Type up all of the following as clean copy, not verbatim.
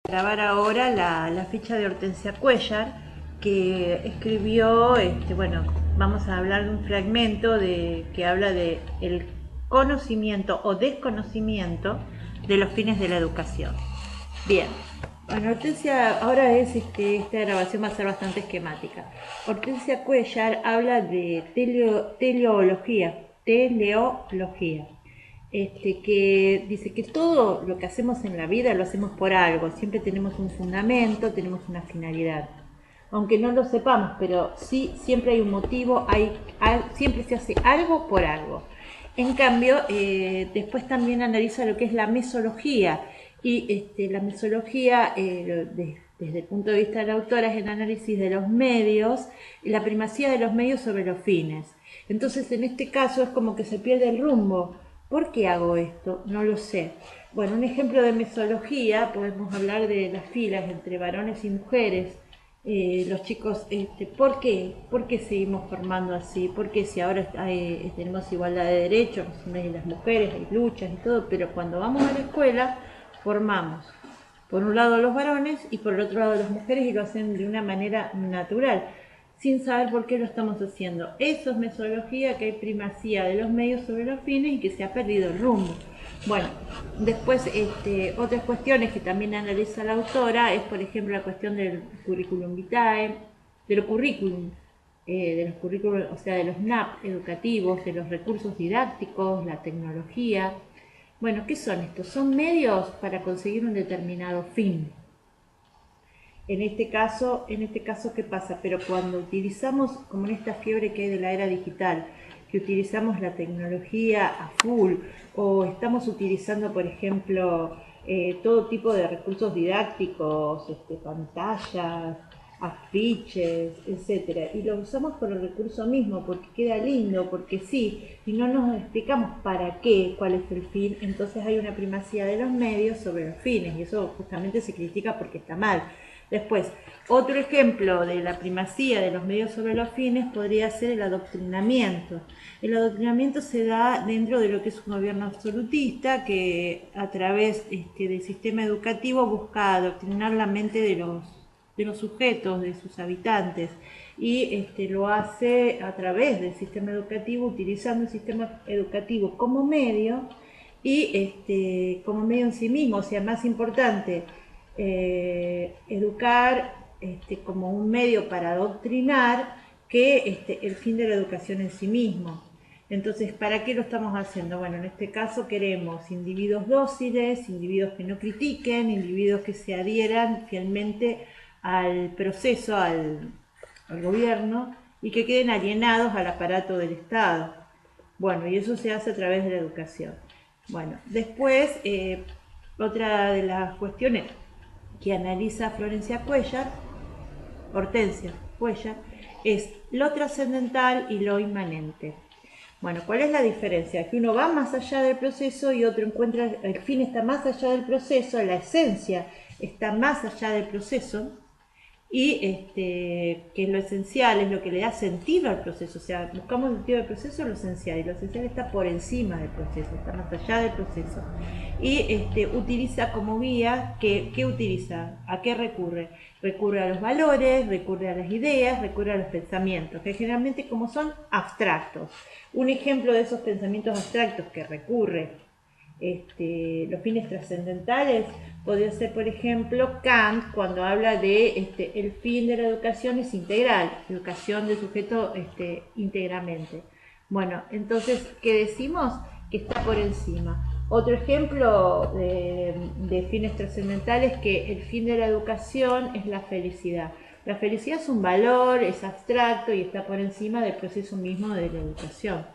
grabar ahora la ficha de Hortensia Cuéllar, que escribió, bueno, vamos a hablar de un fragmento que habla de el conocimiento o desconocimiento de los fines de la educación. Bien, bueno, Hortensia, ahora esta grabación va a ser bastante esquemática. Hortensia Cuéllar habla de teleología, que dice que todo lo que hacemos en la vida lo hacemos por algo, siempre tenemos un fundamento, tenemos una finalidad. Aunque no lo sepamos, pero sí, siempre hay un motivo, siempre se hace algo por algo. En cambio, después también analiza lo que es la mesología, y la mesología, desde el punto de vista de la autora, es el análisis de los medios, la primacía de los medios sobre los fines. Entonces, en este caso es como que se pierde el rumbo. ¿Por qué hago esto? No lo sé. Bueno, un ejemplo de mesología, podemos hablar de las filas entre varones y mujeres. Los chicos, ¿por qué? ¿Por qué seguimos formando así? Porque si ahora tenemos igualdad de derechos, las mujeres, hay luchas y todo, pero cuando vamos a la escuela formamos por un lado los varones y por el otro lado las mujeres, y lo hacen de una manera natural, sin saber por qué lo estamos haciendo. Eso es mesología, que hay primacía de los medios sobre los fines y que se ha perdido el rumbo. Bueno, después otras cuestiones que también analiza la autora es, por ejemplo, la cuestión del curriculum vitae, de los currículum, o sea, de los NAP educativos, de los recursos didácticos, la tecnología. Bueno, ¿qué son estos? Son medios para conseguir un determinado fin. En este caso, ¿qué pasa? Pero cuando utilizamos, como en esta fiebre que hay de la era digital, que utilizamos la tecnología a full, o estamos utilizando, por ejemplo, todo tipo de recursos didácticos, pantallas, afiches, etcétera, y lo usamos por el recurso mismo, porque queda lindo, porque sí, y no nos explicamos para qué, cuál es el fin, entonces hay una primacía de los medios sobre los fines, y eso justamente se critica porque está mal. Después, otro ejemplo de la primacía de los medios sobre los fines podría ser el adoctrinamiento. El adoctrinamiento se da dentro de lo que es un gobierno absolutista que a través del sistema educativo busca adoctrinar la mente de los sujetos, de sus habitantes, y lo hace a través del sistema educativo, utilizando el sistema educativo como medio y como medio en sí mismo. O sea, más importante educar como un medio para adoctrinar que el fin de la educación en sí mismo. Entonces, ¿para qué lo estamos haciendo? Bueno, en este caso queremos individuos dóciles, individuos que no critiquen, individuos que se adhieran fielmente al proceso, al gobierno, y que queden alienados al aparato del Estado. Bueno, y eso se hace a través de la educación. Bueno, después, otra de las cuestiones que analiza Hortensia Cuéllar, es lo trascendental y lo inmanente. Bueno, ¿cuál es la diferencia? Que uno va más allá del proceso y otro encuentra, el fin está más allá del proceso, la esencia está más allá del proceso, y que es lo esencial, es lo que le da sentido al proceso. O sea, buscamos el sentido del proceso, lo esencial, y lo esencial está por encima del proceso, está más allá del proceso. Y utiliza como guía, ¿qué utiliza? ¿A qué recurre? Recurre a los valores, recurre a las ideas, recurre a los pensamientos, que generalmente como son abstractos. Un ejemplo de esos pensamientos abstractos que recurre los fines trascendentales podría ser, por ejemplo, Kant, cuando habla de el fin de la educación es integral, educación del sujeto íntegramente. Bueno, entonces, ¿qué decimos? Que está por encima. Otro ejemplo de fines trascendentales, que el fin de la educación es la felicidad. La felicidad es un valor, es abstracto y está por encima del proceso mismo de la educación.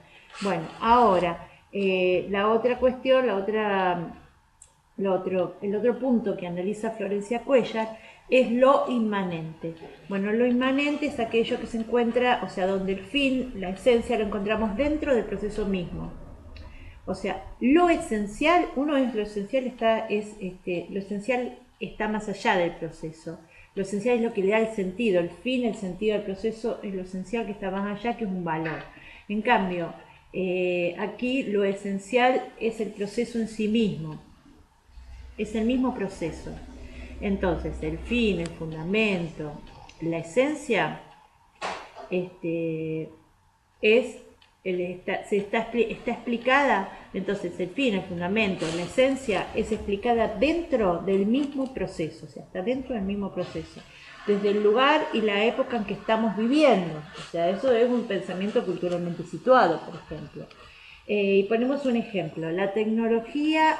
Bueno, ahora, la otra cuestión, el otro punto que analiza Florencia Cuéllar es lo inmanente. Bueno, lo inmanente es aquello que se encuentra, o sea, donde el fin, la esencia, lo encontramos dentro del proceso mismo. O sea, lo esencial, lo esencial lo esencial está más allá del proceso. Lo esencial es lo que le da el sentido, el fin, el sentido del proceso es lo esencial que está más allá, que es un valor. En cambio, aquí lo esencial es el proceso en sí mismo, es el mismo proceso. Entonces, el fin, el fundamento, la esencia, es está explicada. Entonces el fin, el fundamento, la esencia es explicada dentro del mismo proceso, o sea, está dentro del mismo proceso, desde el lugar y la época en que estamos viviendo. O sea, eso es un pensamiento culturalmente situado, por ejemplo. Y ponemos un ejemplo: la tecnología,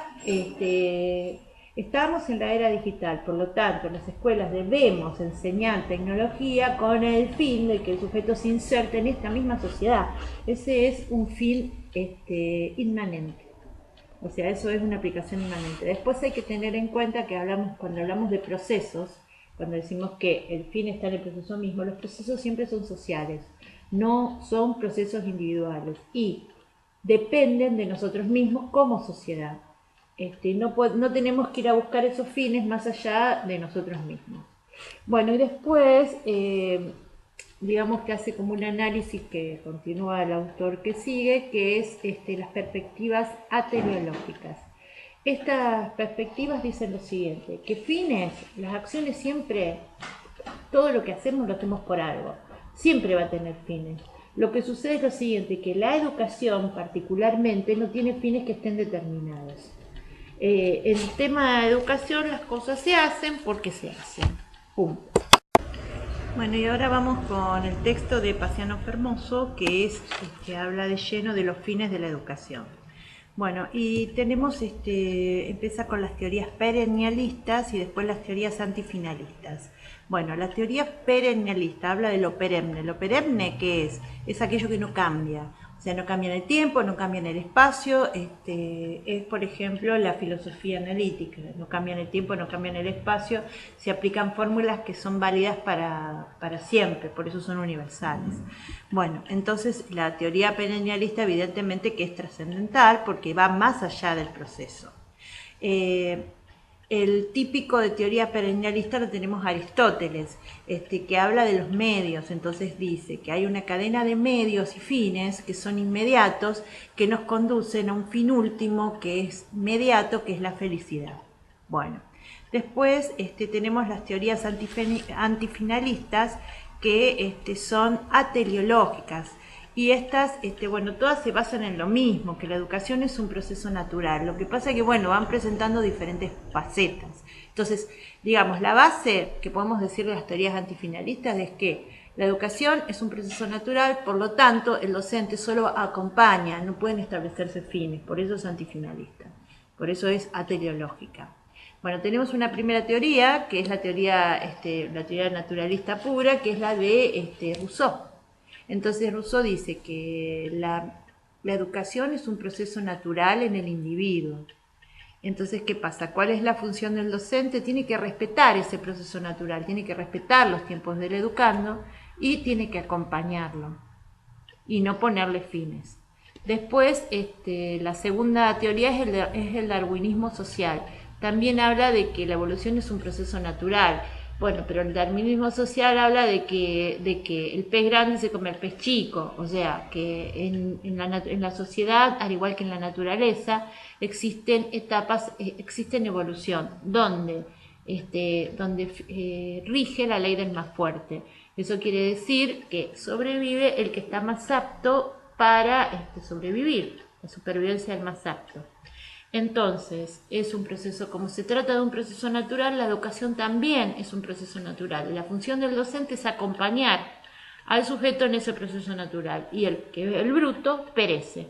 estamos en la era digital, por lo tanto las escuelas debemos enseñar tecnología con el fin de que el sujeto se inserte en esta misma sociedad. Ese es un fin inmanente, o sea, eso es una aplicación inmanente. Después hay que tener en cuenta que cuando hablamos de procesos, cuando decimos que el fin está en el proceso mismo, los procesos siempre son sociales, no son procesos individuales y dependen de nosotros mismos como sociedad. No tenemos que ir a buscar esos fines más allá de nosotros mismos. Bueno, y después, digamos que hace como un análisis que continúa el autor que sigue, que es las perspectivas ateriológicas. Estas perspectivas dicen lo siguiente: que fines, las acciones siempre, todo lo que hacemos lo hacemos por algo, siempre va a tener fines. Lo que sucede es lo siguiente, que la educación particularmente no tiene fines que estén determinados. En el tema de educación las cosas se hacen porque se hacen. Punto. Bueno, y ahora vamos con el texto de Paciano Fermoso, que habla de lleno de los fines de la educación. Bueno, y tenemos, empieza con las teorías perennialistas y después las teorías antifinalistas. Bueno, la teoría perennialista habla de lo perenne. ¿Lo perenne qué es? Es aquello que no cambia. O sea, no cambia en el tiempo, no cambia en el espacio. Es, por ejemplo, la filosofía analítica. No cambia en el tiempo, no cambia en el espacio. Se aplican fórmulas que son válidas para siempre, por eso son universales. Bueno, entonces la teoría perennialista evidentemente que es trascendental porque va más allá del proceso. El típico de teoría perennialista lo tenemos a Aristóteles, que habla de los medios. Entonces dice que hay una cadena de medios y fines que son inmediatos, que nos conducen a un fin último que es mediato, que es la felicidad. Bueno, después tenemos las teorías antifinalistas, que son ateleológicas. Y estas, bueno, todas se basan en lo mismo, que la educación es un proceso natural. Lo que pasa es que, bueno, van presentando diferentes facetas. Entonces, digamos, la base que podemos decir de las teorías antifinalistas es que la educación es un proceso natural, por lo tanto, el docente solo acompaña, no pueden establecerse fines, por eso es antifinalista, por eso es ateleológica. Bueno, tenemos una primera teoría, que es la teoría naturalista pura, que es la de Rousseau. Entonces Rousseau dice que la educación es un proceso natural en el individuo. Entonces, ¿qué pasa? ¿Cuál es la función del docente? Tiene que respetar ese proceso natural, tiene que respetar los tiempos del educando y tiene que acompañarlo y no ponerle fines. Después, la segunda teoría es el darwinismo social. También habla de que la evolución es un proceso natural. Bueno, pero el darwinismo social habla de que el pez grande se come al pez chico, o sea, que en la sociedad, al igual que en la naturaleza, existen etapas, existen evolución, donde rige la ley del más fuerte. Eso quiere decir que sobrevive el que está más apto para sobrevivir, la supervivencia del más apto. Entonces, es un proceso, como se trata de un proceso natural, la educación también es un proceso natural. La función del docente es acompañar al sujeto en ese proceso natural y el bruto perece.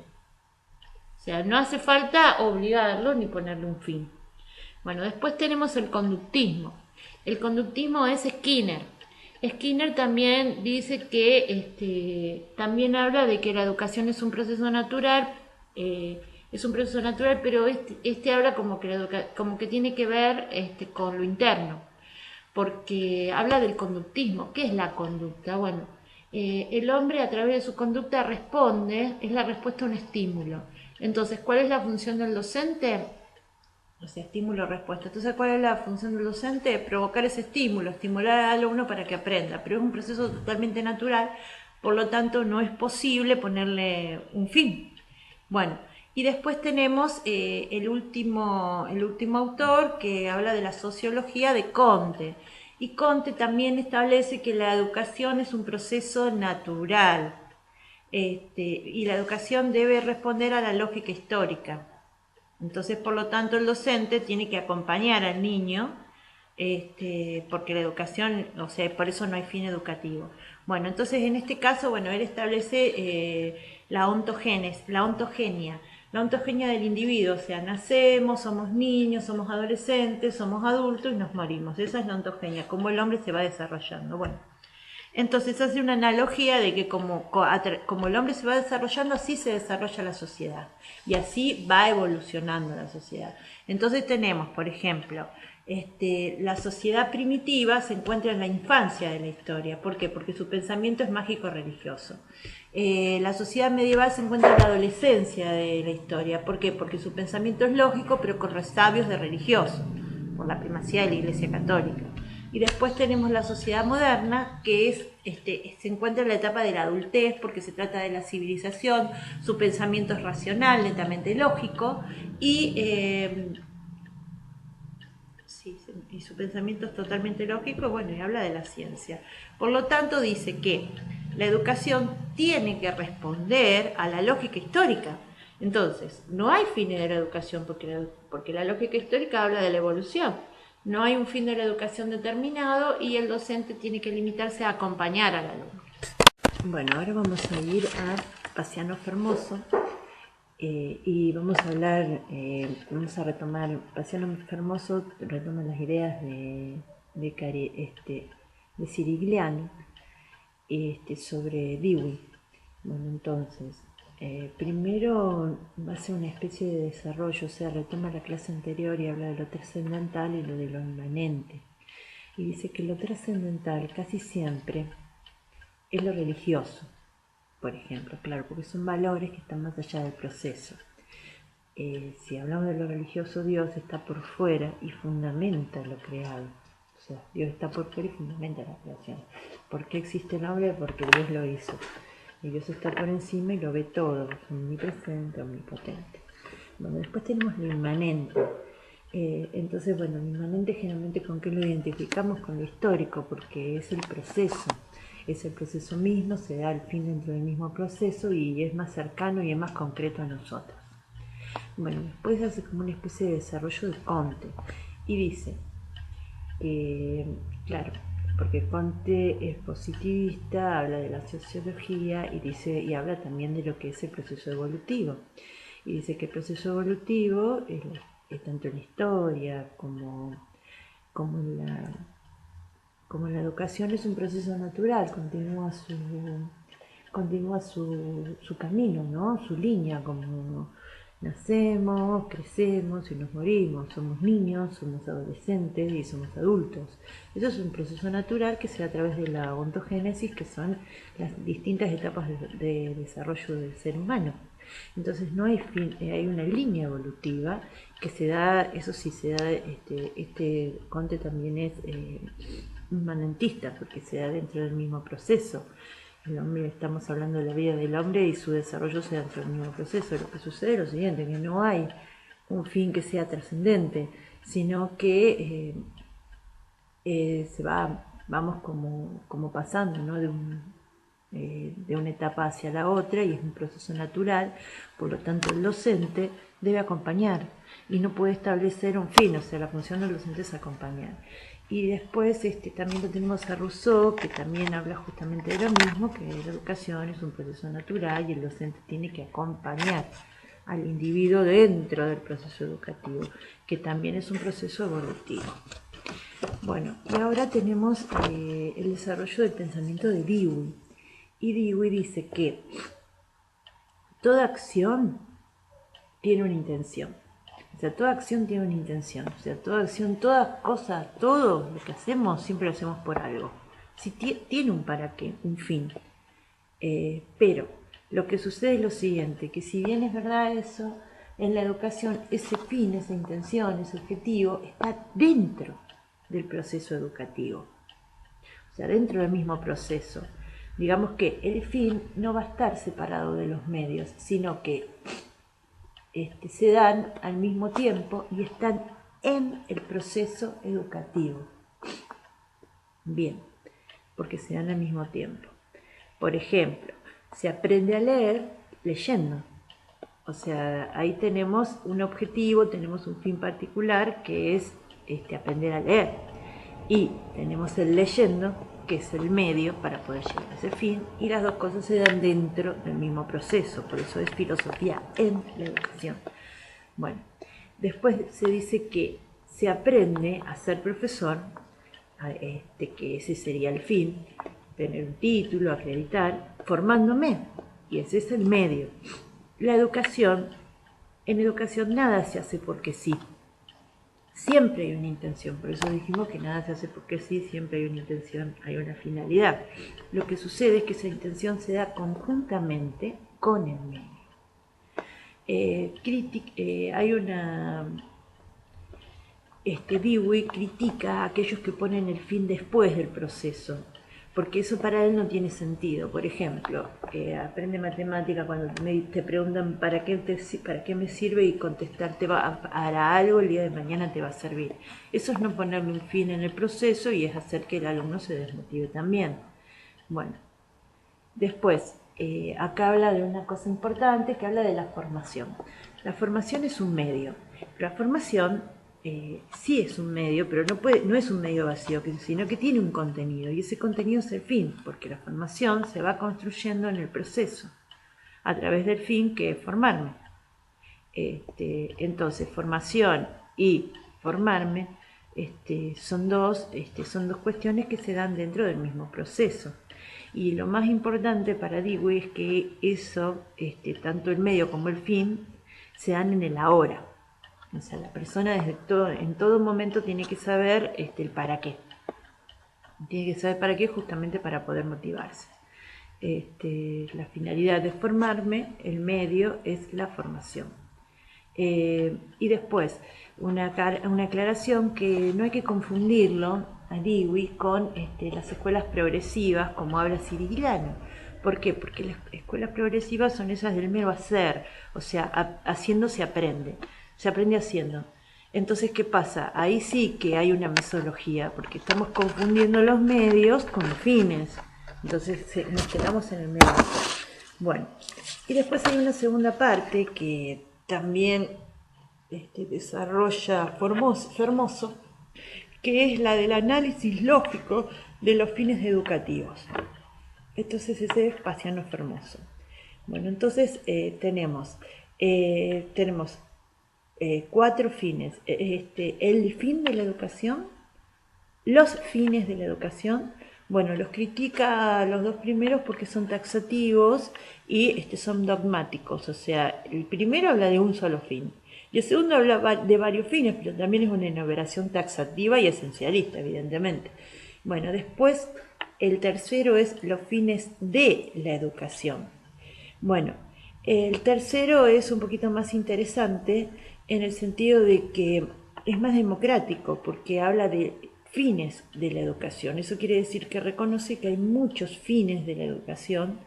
O sea, no hace falta obligarlo ni ponerle un fin. Bueno, después tenemos el conductismo. El conductismo es Skinner. Skinner también dice que también habla de que la educación es un proceso natural, pero habla como que tiene que ver con lo interno, porque habla del conductismo. ¿Qué es la conducta? Bueno, el hombre a través de su conducta responde, es la respuesta a un estímulo. Entonces, ¿cuál es la función del docente? O sea, estímulo-respuesta. Entonces, ¿cuál es la función del docente? Provocar ese estímulo, estimular al alumno para que aprenda, pero es un proceso totalmente natural, por lo tanto no es posible ponerle un fin. Bueno, Y después tenemos el último autor que habla de la sociología de Comte. Y Comte también establece que la educación es un proceso natural, y la educación debe responder a la lógica histórica. Entonces, por lo tanto, el docente tiene que acompañar al niño, porque la educación, o sea, por eso no hay fin educativo. Bueno, entonces en este caso, bueno, él establece la ontogenia. La ontogenia del individuo, o sea, nacemos, somos niños, somos adolescentes, somos adultos y nos morimos. Esa es la ontogenia, cómo el hombre se va desarrollando. Bueno, entonces hace una analogía de que como el hombre se va desarrollando, así se desarrolla la sociedad y así va evolucionando la sociedad. Entonces tenemos, por ejemplo, la sociedad primitiva se encuentra en la infancia de la historia. ¿Por qué? Porque su pensamiento es mágico-religioso. La sociedad medieval se encuentra en la adolescencia de la historia. ¿Por qué? Porque su pensamiento es lógico, pero con resabios de religioso, por la primacía de la Iglesia Católica. Y después tenemos la sociedad moderna, que se encuentra en la etapa de la adultez, porque se trata de la civilización, su pensamiento es racional, netamente lógico, sí, y su pensamiento es totalmente lógico, bueno, y habla de la ciencia. Por lo tanto, dice que la educación tiene que responder a la lógica histórica. Entonces, no hay fin de la educación porque la lógica histórica habla de la evolución. No hay un fin de la educación determinado y el docente tiene que limitarse a acompañar al alumno. Bueno, ahora vamos a ir a Paciano Fermoso y vamos a hablar, vamos a retomar, Paciano Fermoso retoma las ideas de Cirigliano sobre Dewey. Bueno, entonces, primero va a ser una especie de desarrollo, o sea, retoma la clase anterior y habla de lo trascendental y lo de lo inmanente. Y dice que lo trascendental casi siempre es lo religioso, por ejemplo, claro, porque son valores que están más allá del proceso. Si hablamos de lo religioso, Dios está por fuera y fundamenta lo creado. O sea, Dios está por fuera y fundamenta la creación. ¿Por qué existe el hombre? Porque Dios lo hizo. Y Dios está por encima y lo ve todo, es omnipresente, omnipotente. Bueno, después tenemos lo inmanente. Entonces, bueno, lo inmanente generalmente con qué lo identificamos, con lo histórico, porque es el proceso mismo, se da al fin dentro del mismo proceso y es más cercano y es más concreto a nosotros. Bueno, después hace como una especie de desarrollo de Comte y dice que, claro, porque Comte es positivista, habla de la sociología y habla también de lo que es el proceso evolutivo. Y dice que el proceso evolutivo es tanto en la historia como en la educación es un proceso natural, continúa su camino, ¿no? Su línea, como nacemos, crecemos y nos morimos, somos niños, somos adolescentes y somos adultos. Eso es un proceso natural que se da a través de la ontogénesis, que son las distintas etapas de desarrollo del ser humano. Entonces no hay fin, hay una línea evolutiva que se da, eso sí se da, Comte también es inmanentista, porque se da dentro del mismo proceso. El hombre, estamos hablando de la vida del hombre y su desarrollo se da dentro del mismo proceso. Lo que sucede es lo siguiente, que no hay un fin que sea trascendente, sino que vamos como pasando, ¿no? De una etapa hacia la otra y es un proceso natural, por lo tanto el docente debe acompañar y no puede establecer un fin, o sea, la función del docente es acompañar. Y después también lo tenemos a Rousseau, que también habla justamente de lo mismo, que la educación es un proceso natural y el docente tiene que acompañar al individuo dentro del proceso educativo, que también es un proceso evolutivo. Bueno, y ahora tenemos el desarrollo del pensamiento de Dewey. Y Dewey dice que toda acción tiene una intención. O sea, toda acción tiene una intención. O sea, toda acción, toda cosa, todo lo que hacemos, siempre lo hacemos por algo. Si tiene un para qué, un fin. Pero lo que sucede es lo siguiente, que si bien es verdad eso, en la educación ese fin, esa intención, ese objetivo está dentro del proceso educativo. O sea, dentro del mismo proceso. Digamos que el fin no va a estar separado de los medios, sino que se dan al mismo tiempo y están en el proceso educativo. Bien, porque se dan al mismo tiempo. Por ejemplo, se aprende a leer leyendo. O sea, ahí tenemos un objetivo, tenemos un fin particular que es aprender a leer. Y tenemos el leyendo, que es el medio para poder llegar a ese fin, y las dos cosas se dan dentro del mismo proceso, por eso es filosofía en la educación. Bueno, después se dice que se aprende a ser profesor, que ese sería el fin, tener un título, acreditar, formándome, y ese es el medio. La educación, en educación nada se hace porque sí. Siempre hay una intención, por eso dijimos que nada se hace porque sí, siempre hay una intención, hay una finalidad. Lo que sucede es que esa intención se da conjuntamente con el medio. Hay una... Dewey critica a aquellos que ponen el fin después del proceso, porque eso para él no tiene sentido. Por ejemplo, aprende matemática cuando te preguntan ¿para qué me sirve? Y contestarte hará algo, el día de mañana te va a servir. Eso es no ponerle un fin en el proceso y es hacer que el alumno se desmotive también. Bueno, después, acá habla de una cosa importante, que habla de la formación. La formación es un medio. La formación sí es un medio, pero no es un medio vacío, sino que tiene un contenido, y ese contenido es el fin, porque la formación se va construyendo en el proceso, a través del fin que es formarme. Entonces, formación y formarme son dos cuestiones que se dan dentro del mismo proceso. Y lo más importante para Dewey es que eso, tanto el medio como el fin, se dan en el ahora. O sea, la persona en todo momento tiene que saber el para qué. Tiene que saber para qué justamente para poder motivarse. La finalidad de formarme, el medio es la formación. Y después, una aclaración que no hay que confundirlo a Dewey con las escuelas progresivas, como habla Cirigliano. ¿Por qué? Porque las escuelas progresivas son esas del mero hacer, o sea, haciendo se aprende haciendo. Entonces, ¿qué pasa? Ahí sí que hay una metodología, porque estamos confundiendo los medios con fines. Entonces nos quedamos en el medio. Bueno, y después hay una segunda parte que también desarrolla Formoso, que es la del análisis lógico de los fines educativos. Entonces ese es Paciano Formoso. Bueno, entonces tenemos 4 fines. El fin de la educación, los fines de la educación. Bueno, los critica los dos primeros porque son taxativos y son dogmáticos. O sea, el primero habla de un solo fin. Y el segundo habla de varios fines, pero también es una enumeración taxativa y esencialista, evidentemente. Bueno, después el tercero es los fines de la educación. Bueno, el tercero es un poquito más interesante en el sentido de que es más democrático, porque habla de fines de la educación. Eso quiere decir que reconoce que hay muchos fines de la educación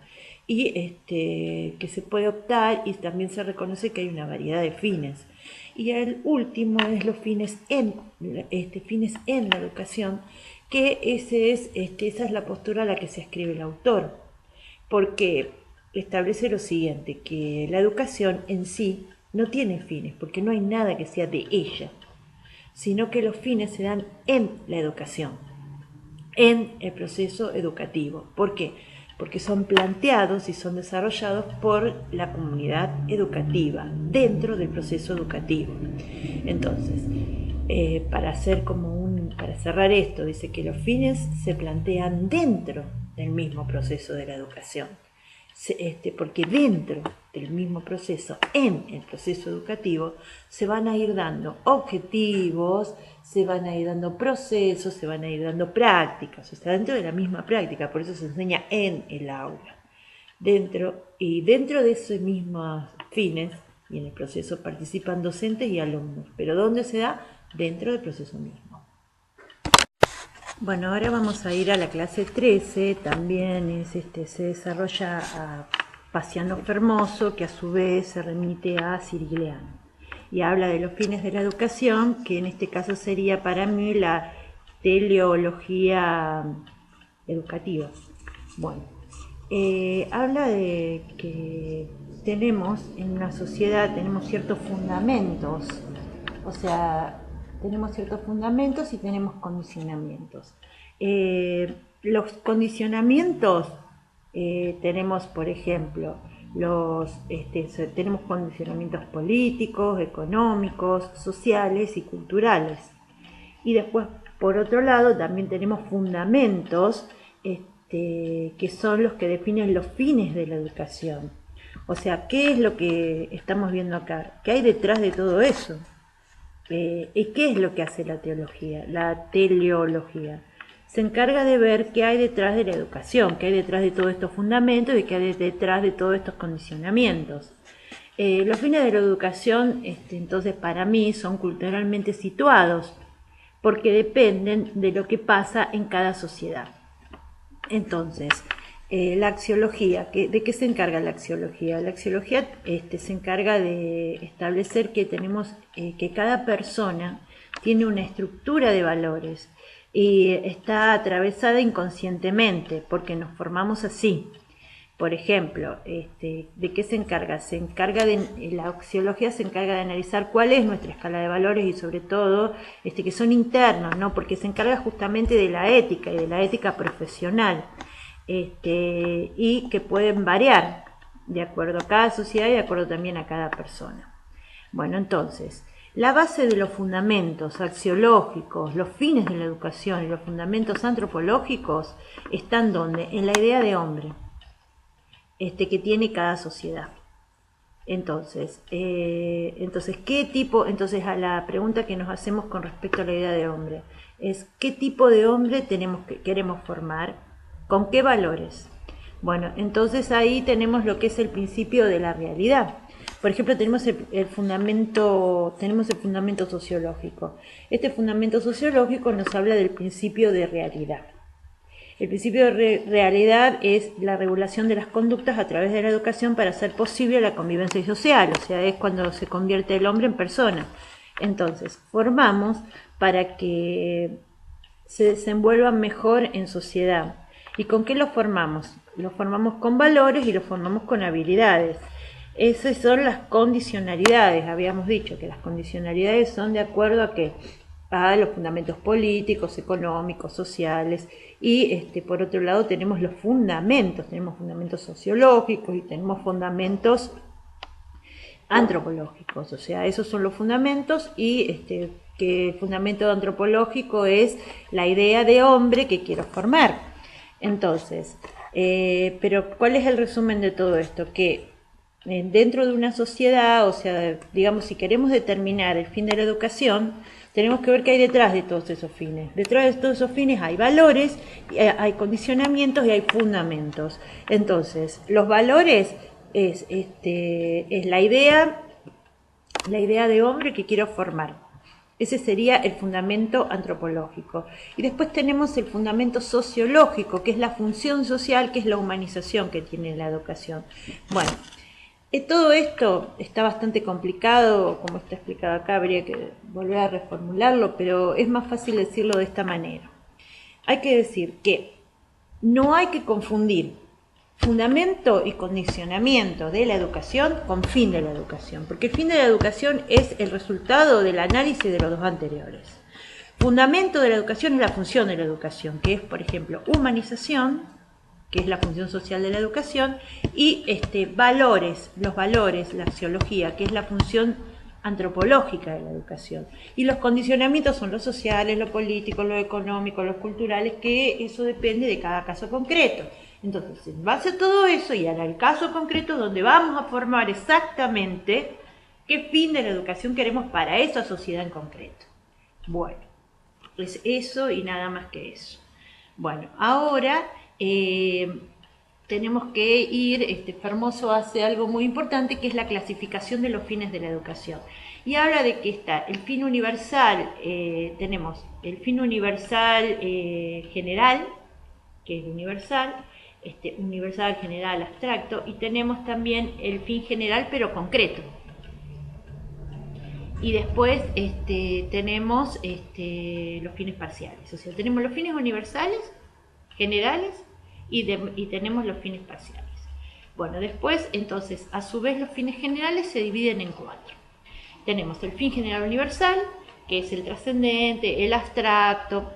y que se puede optar, y también se reconoce que hay una variedad de fines. Y el último es los fines en la educación, que esa es la postura a la que se ascribe el autor, porque establece lo siguiente, que la educación en sí no tiene fines, porque no hay nada que sea de ella, sino que los fines se dan en la educación, en el proceso educativo. ¿Por qué? Porque son planteados y son desarrollados por la comunidad educativa dentro del proceso educativo. Entonces, para cerrar esto, dice que los fines se plantean dentro del mismo proceso de la educación. Porque dentro del mismo proceso, en el proceso educativo, se van a ir dando objetivos, se van a ir dando procesos, se van a ir dando prácticas, o sea, dentro de la misma práctica, por eso se enseña en el aula. Dentro de esos mismos fines y en el proceso participan docentes y alumnos, pero ¿dónde se da? Dentro del proceso mismo. Bueno, ahora vamos a ir a la clase 13, también se desarrolla a Vespasiano Formoso, que a su vez se remite a Cirigliano. Y habla de los fines de la educación, que en este caso sería para mí la teleología educativa. Bueno, habla de que tenemos en una sociedad, tenemos ciertos fundamentos, o sea, tenemos ciertos fundamentos y tenemos condicionamientos. Los condicionamientos tenemos, por ejemplo, tenemos condicionamientos políticos, económicos, sociales y culturales. Y después, por otro lado, también tenemos fundamentos que son los que definen los fines de la educación. O sea, ¿qué es lo que estamos viendo acá? ¿Qué hay detrás de todo eso? ¿Y qué es lo que hace la teología? La teleología se encarga de ver qué hay detrás de la educación, qué hay detrás de todos estos fundamentos y qué hay detrás de todos estos condicionamientos. Los fines de la educación, entonces, para mí son culturalmente situados, porque dependen de lo que pasa en cada sociedad. Entonces, la axiología, ¿de qué se encarga la axiología? La axiología se encarga de establecer que tenemos que cada persona tiene una estructura de valores y está atravesada inconscientemente, porque nos formamos así. Por ejemplo, ¿de qué se encarga? La axiología se encarga de analizar cuál es nuestra escala de valores y sobre todo que son internos, ¿no? Porque se encarga justamente de la ética y de la ética profesional, y que pueden variar de acuerdo a cada sociedad y de acuerdo también a cada persona. Bueno, entonces, la base de los fundamentos axiológicos, los fines de la educación y los fundamentos antropológicos están ¿dónde? En la idea de hombre. Que tiene cada sociedad. Entonces, ¿qué tipo? Entonces, a la pregunta que nos hacemos con respecto a la idea de hombre es ¿qué tipo de hombre queremos formar? ¿Con qué valores? Bueno, entonces ahí tenemos lo que es el principio de la realidad. Por ejemplo, tenemos el fundamento sociológico. Este fundamento sociológico nos habla del principio de realidad. El principio de realidad es la regulación de las conductas a través de la educación para hacer posible la convivencia social, o sea, es cuando se convierte el hombre en persona. Entonces, formamos para que se desenvuelvan mejor en sociedad. ¿Y con qué los formamos? Los formamos con valores y los formamos con habilidades. Esas son las condicionalidades. Habíamos dicho que las condicionalidades son de acuerdo a qué, a los fundamentos políticos, económicos, sociales, y por otro lado tenemos los fundamentos sociológicos y tenemos fundamentos antropológicos, o sea, esos son los fundamentos y que el fundamento antropológico es la idea de hombre que quiero formar. Entonces, pero ¿cuál es el resumen de todo esto? Que dentro de una sociedad, o sea, digamos, si queremos determinar el fin de la educación, tenemos que ver qué hay detrás de todos esos fines. Detrás de todos esos fines hay valores, hay condicionamientos y hay fundamentos. Entonces, los valores es la idea de hombre que quiero formar. Ese sería el fundamento antropológico. Y después tenemos el fundamento sociológico, que es la función social, que es la humanización que tiene la educación. Bueno, todo esto está bastante complicado, como está explicado acá, habría que volver a reformularlo, pero es más fácil decirlo de esta manera. Hay que decir que no hay que confundir fundamento y condicionamiento de la educación con fin de la educación, porque el fin de la educación es el resultado del análisis de los dos anteriores. Fundamento de la educación es la función de la educación, que es, por ejemplo, humanización, que es la función social de la educación, y valores, la axiología, que es la función antropológica de la educación. Y los condicionamientos son los sociales, lo político, lo económico, los culturales, que eso depende de cada caso concreto. Entonces, en base a todo eso y al caso concreto, donde vamos a formar exactamente qué fin de la educación queremos para esa sociedad en concreto. Bueno, es eso y nada más que eso. Bueno, ahora tenemos que ir, Formoso hace algo muy importante, que es la clasificación de los fines de la educación. Y habla de que está el fin universal, tenemos el fin universal general, que es universal, universal, general, abstracto, y tenemos también el fin general pero concreto. Y después tenemos los fines parciales, o sea, tenemos los fines universales, generales, y tenemos los fines parciales. Bueno, después, entonces, a su vez los fines generales se dividen en 4. Tenemos el fin general universal, que es el trascendente, el abstracto.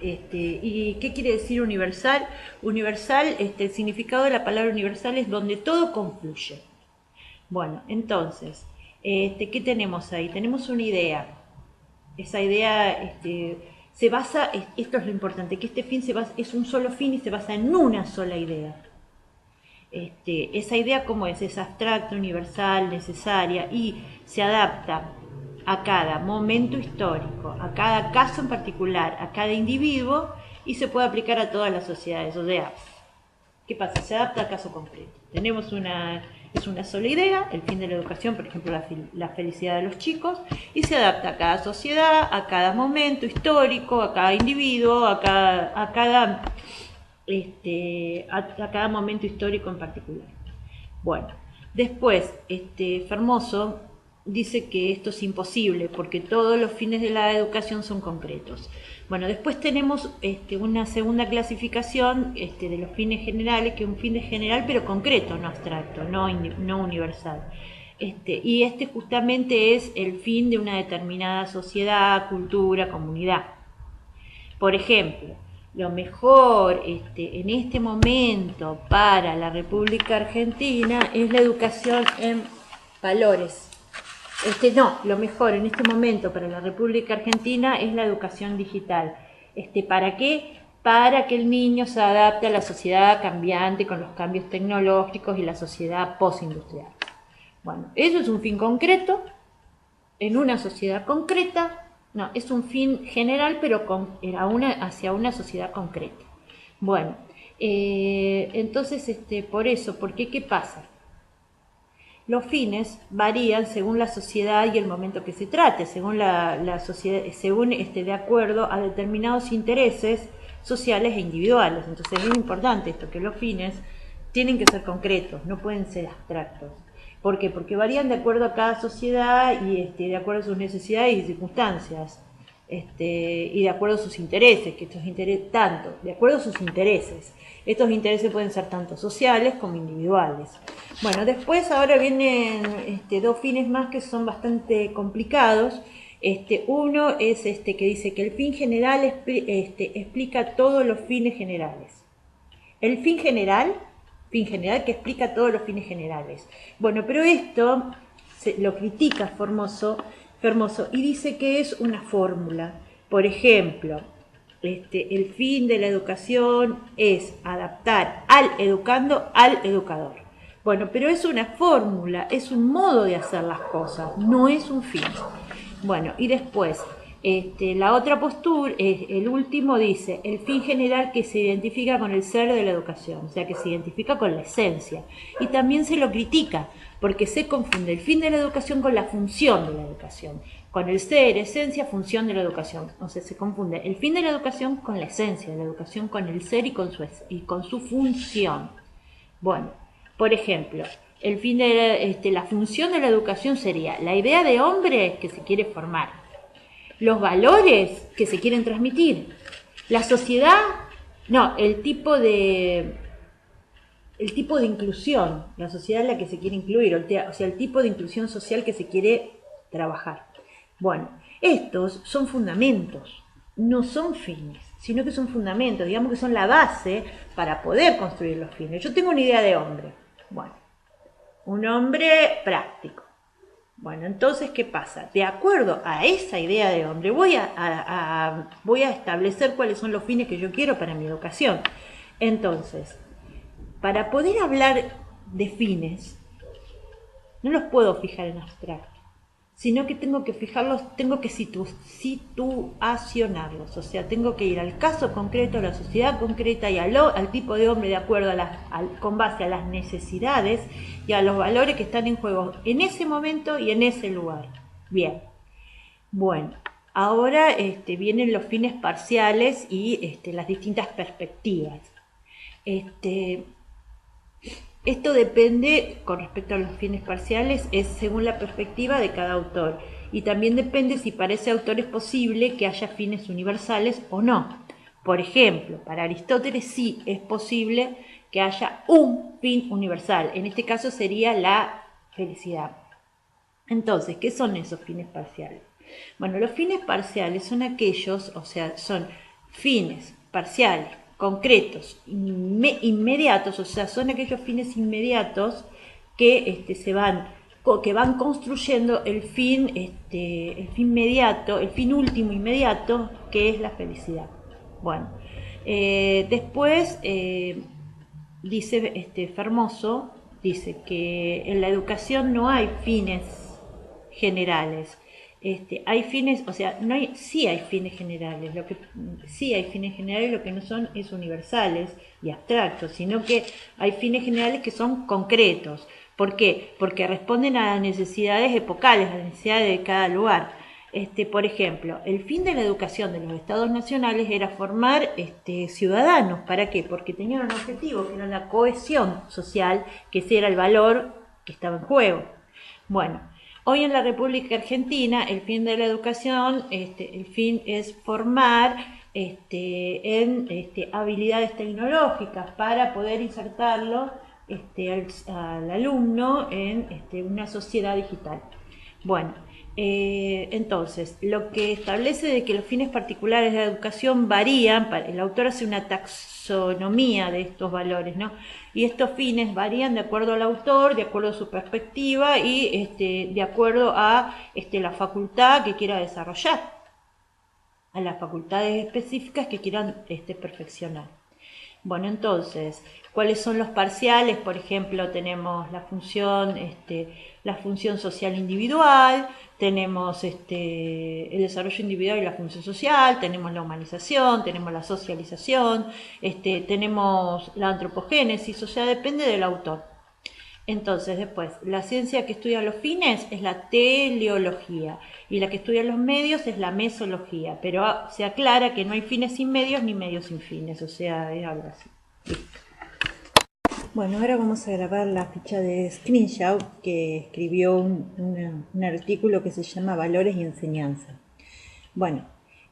¿Y qué quiere decir universal? Universal, el significado de la palabra universal es donde todo confluye. Bueno, entonces, ¿qué tenemos ahí? Tenemos una idea. Esa idea se basa, esto es lo importante, que este fin es un solo fin y se basa en una sola idea. Esa idea, ¿cómo es? Es abstracta, universal, necesaria y se adapta a cada momento histórico, a cada caso en particular, a cada individuo y se puede aplicar a todas las sociedades. O sea, ¿qué pasa? Se adapta al caso concreto. Tenemos es una sola idea, el fin de la educación, por ejemplo, la felicidad de los chicos, y se adapta a cada sociedad, a cada momento histórico, a cada individuo, a cada momento histórico en particular. Bueno, después, Fermoso dice que esto es imposible porque todos los fines de la educación son concretos. Bueno, después tenemos una segunda clasificación de los fines generales, que es un fin de general pero concreto, no abstracto, no universal. Y justamente es el fin de una determinada sociedad, cultura, comunidad. Por ejemplo, lo mejor en este momento para la República Argentina es la educación en valores. Lo mejor en este momento para la República Argentina es la educación digital. ¿Para qué? Para que el niño se adapte a la sociedad cambiante con los cambios tecnológicos y la sociedad postindustrial. Bueno, eso es un fin concreto en una sociedad concreta. No, es un fin general, pero hacia una sociedad concreta. Bueno, entonces, por eso, porque ¿qué pasa? Los fines varían según la sociedad y el momento que se trate, según la sociedad, según de acuerdo a determinados intereses sociales e individuales. Entonces es muy importante esto, que los fines tienen que ser concretos, no pueden ser abstractos. ¿Por qué? Porque varían de acuerdo a cada sociedad y de acuerdo a sus necesidades y circunstancias. Y de acuerdo a sus intereses, que estos intereses, de acuerdo a sus intereses. Estos intereses pueden ser tanto sociales como individuales. Bueno, después ahora vienen dos fines más que son bastante complicados. Uno es que dice que el fin general explica todos los fines generales. El fin general que explica todos los fines generales. Bueno, pero esto lo critica Fermoso y dice que es una fórmula. Por ejemplo, el fin de la educación es adaptar al educando al educador. Bueno, pero es una fórmula, es un modo de hacer las cosas, no es un fin. Bueno, y después, la otra postura, el último dice, el fin general que se identifica con el ser de la educación, o sea, que se identifica con la esencia. Y también se lo critica, porque se confunde el fin de la educación con la función de la educación, con el ser, esencia, función de la educación. O sea, se confunde el fin de la educación con la esencia de la educación, con el ser y con su función. Bueno, por ejemplo, el fin de la función de la educación sería la idea de hombre que se quiere formar, los valores que se quieren transmitir, la sociedad, el tipo de inclusión, la sociedad en la que se quiere incluir, o sea, el tipo de inclusión social que se quiere trabajar. Bueno, estos son fundamentos, no son fines, sino que son fundamentos, digamos que son la base para poder construir los fines. Yo tengo una idea de hombre, bueno, un hombre práctico. Bueno, entonces, ¿qué pasa? De acuerdo a esa idea de hombre, voy a establecer cuáles son los fines que yo quiero para mi educación. Entonces, para poder hablar de fines, no los puedo fijar en abstracto, sino que tengo que fijarlos, tengo que situacionarlos, o sea, tengo que ir al caso concreto, a la sociedad concreta y al tipo de hombre de acuerdo con base a las necesidades y a los valores que están en juego en ese momento y en ese lugar. Bien, bueno, ahora vienen los fines parciales y las distintas perspectivas. Esto depende, con respecto a los fines parciales, es según la perspectiva de cada autor. Y también depende si para ese autor es posible que haya fines universales o no. Por ejemplo, para Aristóteles sí es posible que haya un fin universal. En este caso sería la felicidad. Entonces, ¿qué son esos fines parciales? Bueno, los fines parciales son aquellos, o sea, son fines parciales, concretos, inmediatos, o sea, son aquellos fines inmediatos que que van construyendo el fin inmediato, el fin último inmediato, que es la felicidad. Bueno, después dice Fermoso, dice que en la educación no hay fines generales. Hay fines, o sea, no hay, sí hay fines generales, sí hay fines generales, lo que no son es universales y abstractos, sino que hay fines generales que son concretos. ¿Por qué? Porque responden a las necesidades epocales, a las necesidades de cada lugar. Por ejemplo, el fin de la educación de los estados nacionales era formar ciudadanos. ¿Para qué? Porque tenían un objetivo, que era la cohesión social, que ese era el valor que estaba en juego. Bueno, hoy en la República Argentina el fin de la educación, el fin es formar en habilidades tecnológicas para poder insertarlo al alumno en una sociedad digital. Bueno, entonces, lo que establece de que los fines particulares de la educación varían, el autor hace una taxonomía de estos valores, ¿no? Y estos fines varían de acuerdo al autor, de acuerdo a su perspectiva y de acuerdo a la facultad que quiera desarrollar, a las facultades específicas que quieran perfeccionar. Bueno, entonces, ¿cuáles son los parciales? Por ejemplo, tenemos la función social individual, tenemos el desarrollo individual y la función social, tenemos la humanización, tenemos la socialización, tenemos la antropogénesis, o sea, depende del autor. Entonces, después, la ciencia que estudia los fines es la teleología y la que estudia los medios es la mesología, pero se aclara que no hay fines sin medios ni medios sin fines, o sea, es algo así. Listo. Bueno, ahora vamos a grabar la ficha de Screenshot que escribió un artículo que se llama Valores y Enseñanza. Bueno,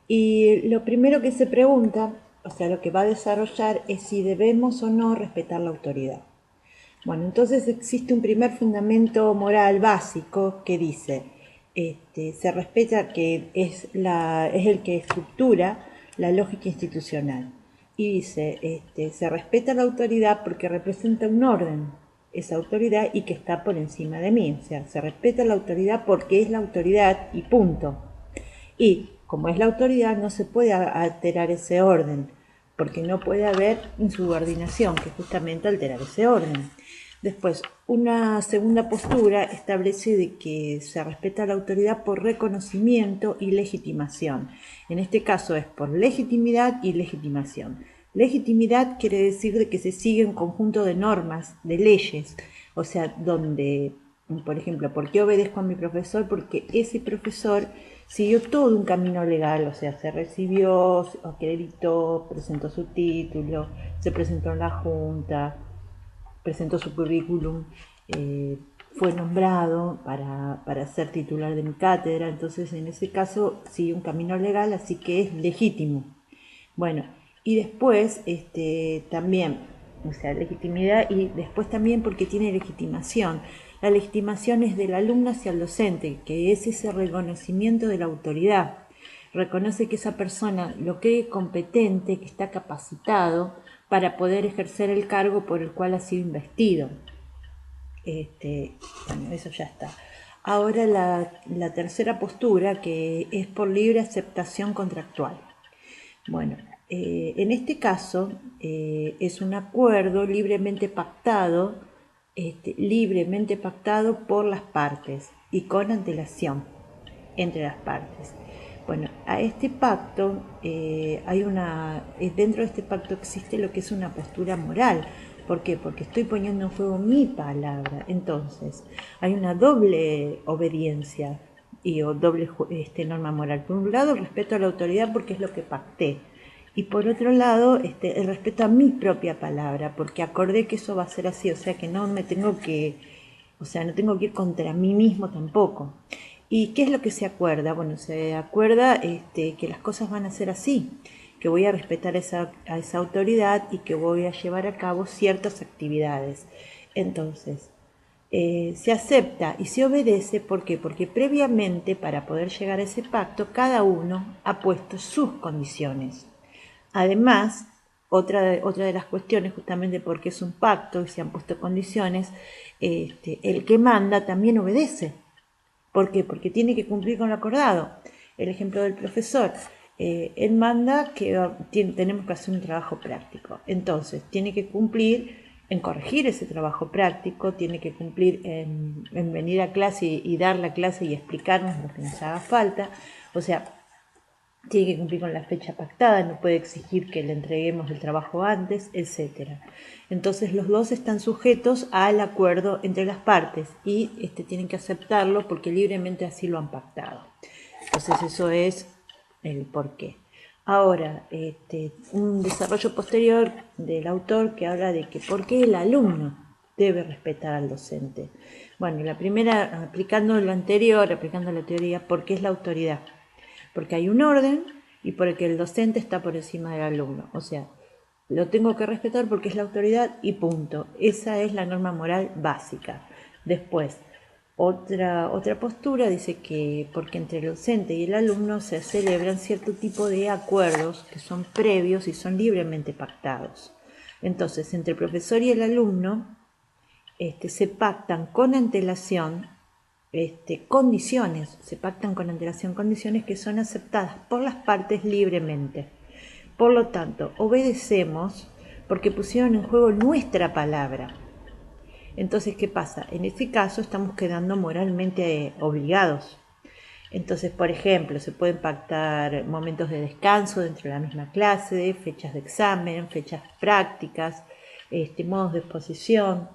y lo primero que se pregunta, o sea, lo que va a desarrollar es si debemos o no respetar la autoridad. Bueno, entonces existe un primer fundamento moral básico que dice, se respeta que es el que estructura la lógica institucional. Y dice, se respeta la autoridad porque representa un orden, esa autoridad, y que está por encima de mí. O sea, se respeta la autoridad porque es la autoridad y punto. Y como es la autoridad, no se puede alterar ese orden, porque no puede haber insubordinación, que justamente alterar ese orden. Después, una segunda postura establece de que se respeta la autoridad por reconocimiento y legitimación. En este caso es por legitimidad y legitimación. Legitimidad quiere decir de que se sigue un conjunto de normas, de leyes, o sea, donde, por ejemplo, ¿por qué obedezco a mi profesor? Porque ese profesor siguió todo un camino legal, o sea, se recibió, acreditó, presentó su título, se presentó en la junta, presentó su currículum, fue nombrado para ser titular de mi cátedra, entonces en ese caso sigue un camino legal, así que es legítimo. Bueno, y después también, o sea, legitimidad, y después también porque tiene legitimación. La legitimación es del alumno hacia el docente, que es ese reconocimiento de la autoridad. Reconoce que esa persona lo que es competente, que está capacitado para poder ejercer el cargo por el cual ha sido investido. Bueno, eso ya está. Ahora la tercera postura, que es por libre aceptación contractual. Bueno, en este caso es un acuerdo libremente pactado por las partes y con antelación entre las partes. Bueno, a este pacto dentro de este pacto existe lo que es una postura moral. ¿Por qué? Porque estoy poniendo en juego mi palabra. Entonces, hay una doble obediencia o doble norma moral. Por un lado, respeto a la autoridad porque es lo que pacté. Y por otro lado, el respeto a mi propia palabra, porque acordé que eso va a ser así, o sea que no me tengo que, o sea, no tengo que ir contra mí mismo tampoco. ¿Y qué es lo que se acuerda? Bueno, se acuerda que las cosas van a ser así, que voy a respetar a esa autoridad y que voy a llevar a cabo ciertas actividades. Entonces, se acepta y se obedece, ¿por qué? Porque previamente, para poder llegar a ese pacto, cada uno ha puesto sus condiciones. Además, otra de las cuestiones, justamente porque es un pacto y se han puesto condiciones, el que manda también obedece. ¿Por qué? Porque tiene que cumplir con lo acordado. El ejemplo del profesor. Él manda que tenemos que hacer un trabajo práctico. Entonces, tiene que cumplir en corregir ese trabajo práctico, tiene que cumplir en venir a clase y dar la clase y explicarnos lo que nos haga falta. O sea, tiene que cumplir con la fecha pactada, no puede exigir que le entreguemos el trabajo antes, etc. Entonces los dos están sujetos al acuerdo entre las partes y tienen que aceptarlo porque libremente así lo han pactado. Entonces eso es el porqué. Ahora, un desarrollo posterior del autor que habla de que por qué el alumno debe respetar al docente. Bueno, la primera, aplicando lo anterior, aplicando la teoría, ¿por qué es la autoridad? Porque hay un orden y porque el docente está por encima del alumno. O sea, lo tengo que respetar porque es la autoridad y punto. Esa es la norma moral básica. Después, otra postura dice que porque entre el docente y el alumno se celebran cierto tipo de acuerdos que son previos y son libremente pactados. Entonces, entre el profesor y el alumno se pactan con antelación condiciones, se pactan con antelación condiciones que son aceptadas por las partes libremente. Por lo tanto, obedecemos porque pusieron en juego nuestra palabra. Entonces, ¿qué pasa? En este caso estamos quedando moralmente obligados. Entonces, por ejemplo, se pueden pactar momentos de descanso dentro de la misma clase, fechas de examen, fechas prácticas, modos de exposición,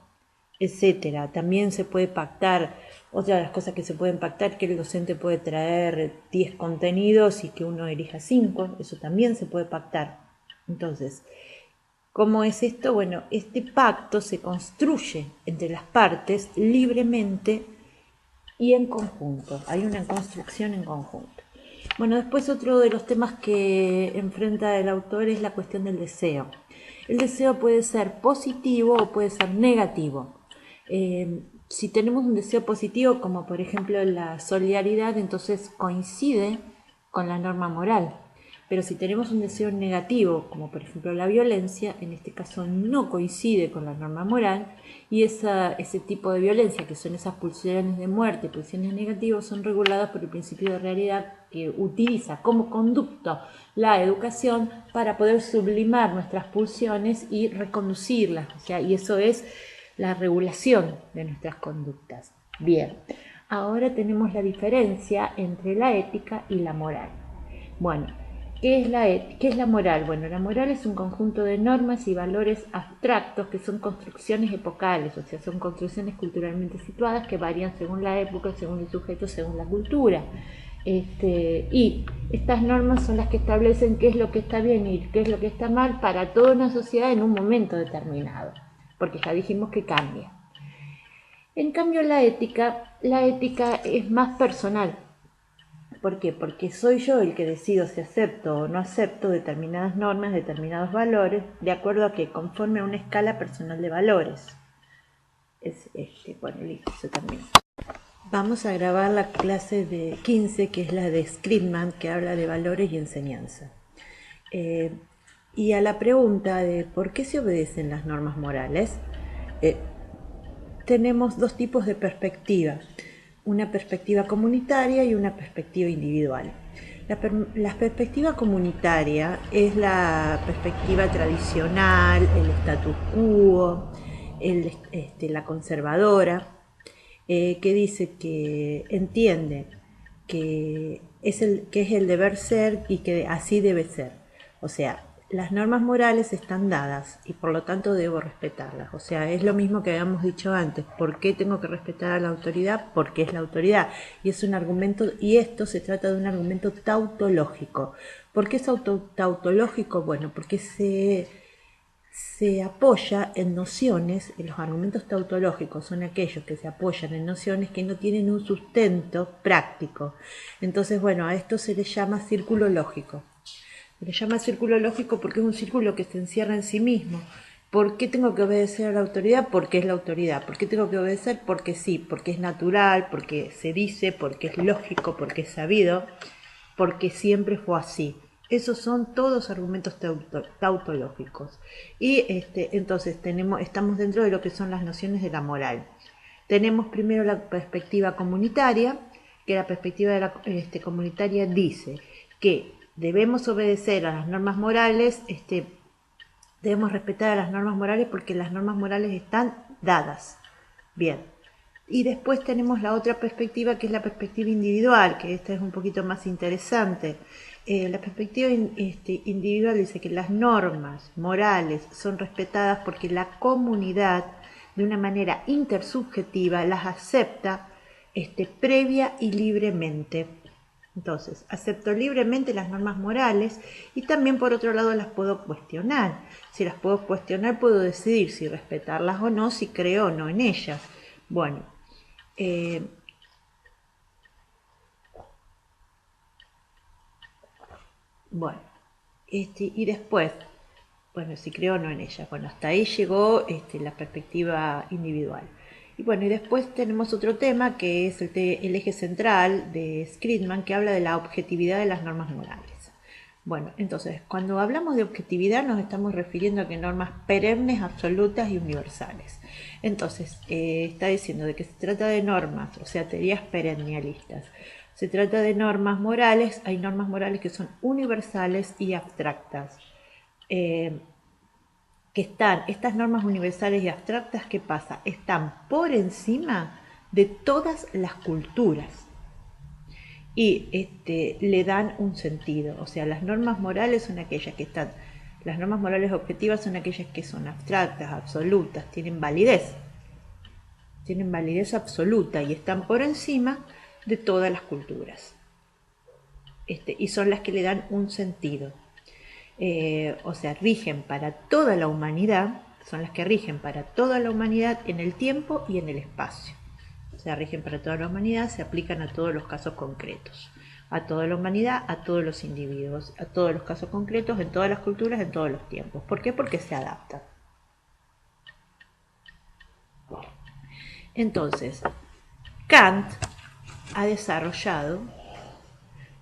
etcétera. También se puede pactar, otra de las cosas que se pueden pactar, que el docente puede traer 10 contenidos y que uno elija 5, eso también se puede pactar. Entonces, ¿cómo es esto? Bueno, este pacto se construye entre las partes libremente y en conjunto, hay una construcción en conjunto. Bueno, después otro de los temas que enfrenta el autor es la cuestión del deseo. El deseo puede ser positivo o puede ser negativo. Si tenemos un deseo positivo, como por ejemplo la solidaridad, entonces coincide con la norma moral. Pero si tenemos un deseo negativo, como por ejemplo la violencia, en este caso no coincide con la norma moral y ese tipo de violencia, que son esas pulsiones de muerte, pulsiones negativas, son reguladas por el principio de realidad que utiliza como conducto la educación para poder sublimar nuestras pulsiones y reconducirlas. O sea, y eso es la regulación de nuestras conductas. Bien, ahora tenemos la diferencia entre la ética y la moral. Bueno, ¿qué es la moral? Bueno, la moral es un conjunto de normas y valores abstractos que son construcciones epocales, o sea, son construcciones culturalmente situadas que varían según la época, según el sujeto, según la cultura. Y estas normas son las que establecen qué es lo que está bien y qué es lo que está mal para toda una sociedad en un momento determinado, porque ya dijimos que cambia. En cambio, la ética es más personal. ¿Por qué? Porque soy yo el que decido si acepto o no acepto determinadas normas, determinados valores, de acuerdo a que conforme a una escala personal de valores. Bueno, listo, eso también. Vamos a grabar la clase de 15, que es la de Scriptman, que habla de valores y enseñanza. Y a la pregunta de por qué se obedecen las normas morales, tenemos dos tipos de perspectiva, una perspectiva comunitaria y una perspectiva individual. La perspectiva comunitaria es la perspectiva tradicional, el status quo, la conservadora, que dice que entiende que es el deber ser y que así debe ser. O sea, las normas morales están dadas y por lo tanto debo respetarlas. O sea, es lo mismo que habíamos dicho antes. ¿Por qué tengo que respetar a la autoridad? Porque es la autoridad. Y es un argumento, y esto se trata de un argumento tautológico. ¿Por qué es tautológico? Bueno, porque se apoya en nociones, los argumentos tautológicos son aquellos que se apoyan en nociones que no tienen un sustento práctico. Entonces, bueno, a esto se le llama círculo lógico. Se le llama círculo lógico porque es un círculo que se encierra en sí mismo. ¿Por qué tengo que obedecer a la autoridad? Porque es la autoridad. ¿Por qué tengo que obedecer? Porque sí, porque es natural, porque se dice, porque es lógico, porque es sabido, porque siempre fue así. Esos son todos argumentos tautológicos. Y entonces estamos dentro de lo que son las nociones de la moral. Tenemos primero la perspectiva comunitaria, que la perspectiva de la comunitaria dice que debemos obedecer a las normas morales, debemos respetar a las normas morales porque las normas morales están dadas. Bien. Y después tenemos la otra perspectiva, que es la perspectiva individual, que esta es un poquito más interesante. La perspectiva individual dice que las normas morales son respetadas porque la comunidad, de una manera intersubjetiva, las acepta previa y libremente. Entonces, acepto libremente las normas morales y también por otro lado las puedo cuestionar. Si las puedo cuestionar, puedo decidir si respetarlas o no, si creo o no en ellas. Bueno, y después, bueno, si creo o no en ella. Bueno, hasta ahí llegó la perspectiva individual. Y bueno, y después tenemos otro tema que es el eje central de Scridman, que habla de la objetividad de las normas morales. Bueno, entonces, cuando hablamos de objetividad nos estamos refiriendo a que normas perennes, absolutas y universales. Entonces, está diciendo de que se trata de normas, o sea, teorías perennialistas. Se trata de normas morales, hay normas morales que son universales y abstractas. Estas normas universales y abstractas, ¿qué pasa? Están por encima de todas las culturas y le dan un sentido. O sea, las normas morales son aquellas que están, las normas morales objetivas son aquellas que son abstractas, absolutas, tienen validez absoluta y están por encima de todas las culturas. Y son las que le dan un sentido. O sea, rigen para toda la humanidad, son las que rigen para toda la humanidad en el tiempo y en el espacio. O sea, rigen para toda la humanidad, se aplican a todos los casos concretos, a toda la humanidad, a todos los individuos, a todos los casos concretos, en todas las culturas, en todos los tiempos. ¿Por qué? Porque se adaptan. Entonces, Kant ha desarrollado,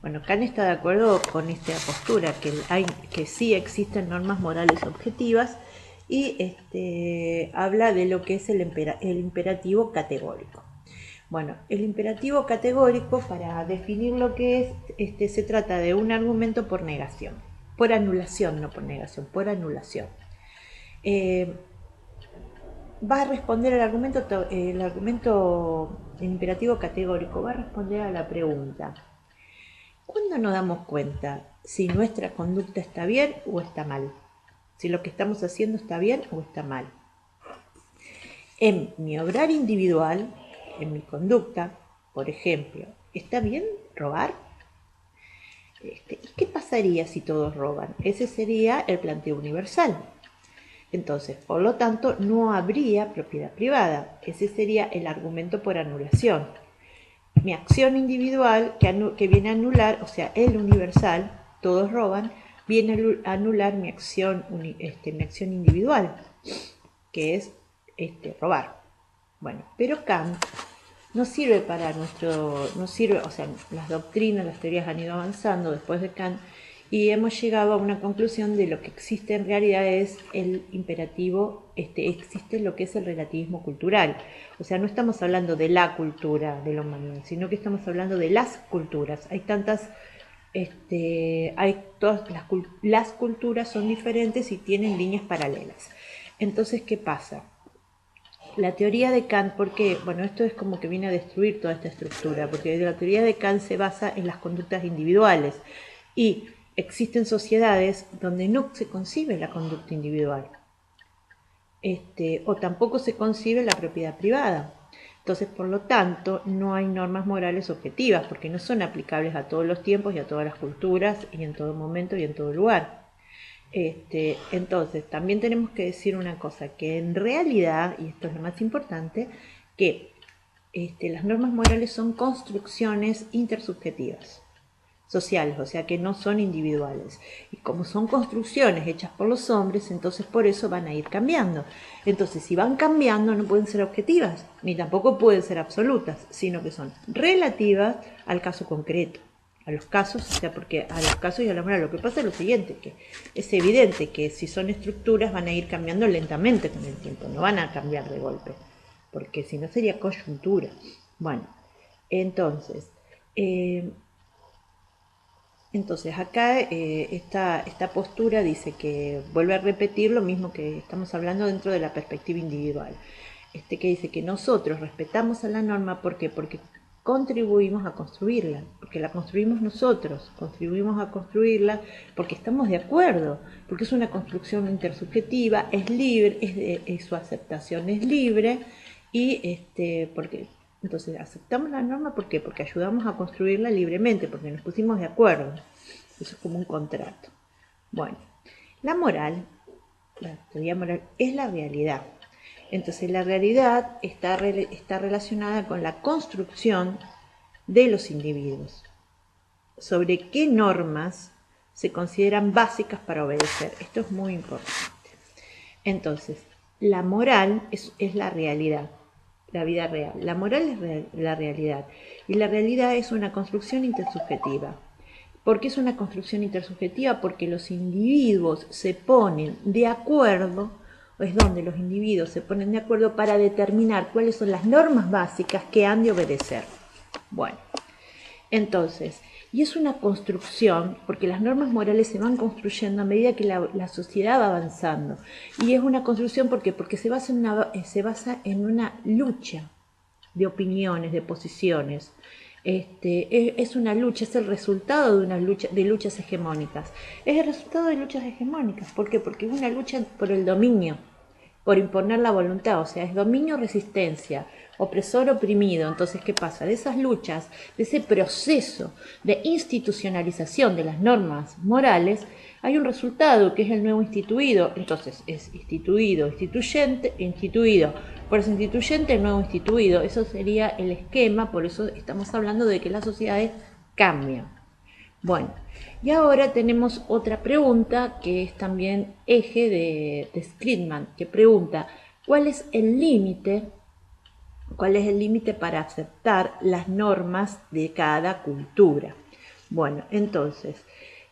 bueno, Kant está de acuerdo con esta postura, que sí existen normas morales objetivas y habla de lo que es el imperativo categórico. Bueno, el imperativo categórico, para definir lo que es, se trata de un argumento por negación, por anulación, no por negación, por anulación. Va a responder el imperativo categórico va a responder a la pregunta: ¿cuándo nos damos cuenta si nuestra conducta está bien o está mal? Si lo que estamos haciendo está bien o está mal. En mi obrar individual, en mi conducta, por ejemplo, ¿está bien robar? ¿Y qué pasaría si todos roban? Ese sería el planteo universal. Entonces, por lo tanto, no habría propiedad privada. Ese sería el argumento por anulación. Mi acción individual que viene a anular, o sea, el universal, todos roban, viene a anular mi acción individual, que es robar. Bueno, pero Kant no sirve para o sea, las doctrinas, las teorías han ido avanzando después de Kant y hemos llegado a una conclusión de lo que existe en realidad es el imperativo, existe lo que es el relativismo cultural. O sea, no estamos hablando de la cultura de la humanidad, sino que estamos hablando de las culturas. Hay todas las culturas son diferentes y tienen líneas paralelas. Entonces, ¿qué pasa? La teoría de Kant, porque, bueno, esto es como que viene a destruir toda esta estructura, porque la teoría de Kant se basa en las conductas individuales y existen sociedades donde no se concibe la conducta individual, o tampoco se concibe la propiedad privada. Entonces, por lo tanto, no hay normas morales objetivas, porque no son aplicables a todos los tiempos y a todas las culturas y en todo momento y en todo lugar. Entonces, también tenemos que decir una cosa, que en realidad, y esto es lo más importante, que las normas morales son construcciones intersubjetivas, sociales, o sea que no son individuales. Y como son construcciones hechas por los hombres, entonces por eso van a ir cambiando. Entonces, si van cambiando, no pueden ser objetivas, ni tampoco pueden ser absolutas, sino que son relativas al caso concreto, a los casos, o sea, porque a los casos y a la moral. Lo que pasa es lo siguiente, que es evidente que si son estructuras van a ir cambiando lentamente con el tiempo, no van a cambiar de golpe, porque si no sería coyuntura. Bueno, entonces, acá esta postura dice que vuelve a repetir lo mismo que estamos hablando dentro de la perspectiva individual. Que dice que nosotros respetamos a la norma, ¿por qué? Porque contribuimos a construirla, porque la construimos nosotros, contribuimos a construirla porque estamos de acuerdo, porque es una construcción intersubjetiva, es libre, su aceptación es libre y porque entonces aceptamos la norma, ¿por qué? Porque ayudamos a construirla libremente, porque nos pusimos de acuerdo. Eso es como un contrato. Bueno, la moral, la teoría moral, es la realidad. Entonces la realidad está relacionada con la construcción de los individuos. Sobre qué normas se consideran básicas para obedecer. Esto es muy importante. Entonces, la moral es la realidad. La vida real. La moral es la realidad. Y la realidad es una construcción intersubjetiva. ¿Por qué es una construcción intersubjetiva? Porque los individuos se ponen de acuerdo, o es donde los individuos se ponen de acuerdo para determinar cuáles son las normas básicas que han de obedecer. Bueno, entonces, y es una construcción, porque las normas morales se van construyendo a medida que la sociedad va avanzando. Y es una construcción porque se basa en una lucha de opiniones, de posiciones. Es una lucha, es el resultado de luchas hegemónicas. Es el resultado de luchas hegemónicas. ¿Por qué? Porque es una lucha por el dominio, por imponer la voluntad, o sea, es dominio-resistencia, opresor-oprimido. Entonces, ¿qué pasa? De esas luchas, de ese proceso de institucionalización de las normas morales, hay un resultado que es el nuevo instituido. Entonces, es instituido, instituyente, instituido. Por eso instituyente, el nuevo instituido. Eso sería el esquema, por eso estamos hablando de que las sociedades cambian. Bueno, y ahora tenemos otra pregunta que es también eje de Friedman, que pregunta, ¿cuál es el límite para aceptar las normas de cada cultura? Bueno, entonces,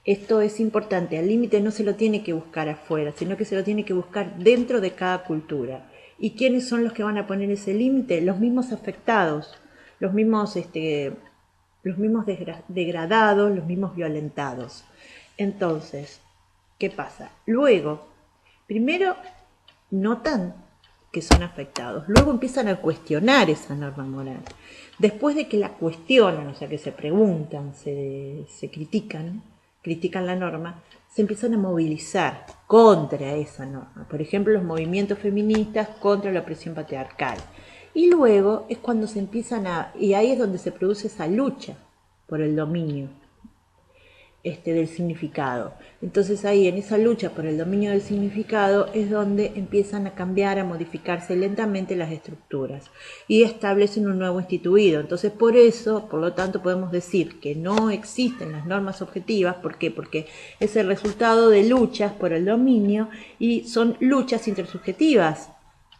esto es importante, el límite no se lo tiene que buscar afuera, sino que se lo tiene que buscar dentro de cada cultura. ¿Y quiénes son los que van a poner ese límite? Los mismos afectados, los mismos degradados, los mismos violentados. Entonces, ¿qué pasa? Luego, primero notan que son afectados, luego empiezan a cuestionar esa norma moral. Después de que la cuestionan, o sea que se preguntan, se critican la norma, se empiezan a movilizar contra esa norma. Por ejemplo, los movimientos feministas contra la opresión patriarcal. Y luego es cuando se empiezan y ahí es donde se produce esa lucha por el dominio del significado. Entonces ahí en esa lucha por el dominio del significado es donde empiezan a cambiar, a modificarse lentamente las estructuras y establecen un nuevo instituido. Entonces por eso, por lo tanto, podemos decir que no existen las normas objetivas. ¿Por qué? Porque es el resultado de luchas por el dominio y son luchas intersubjetivas.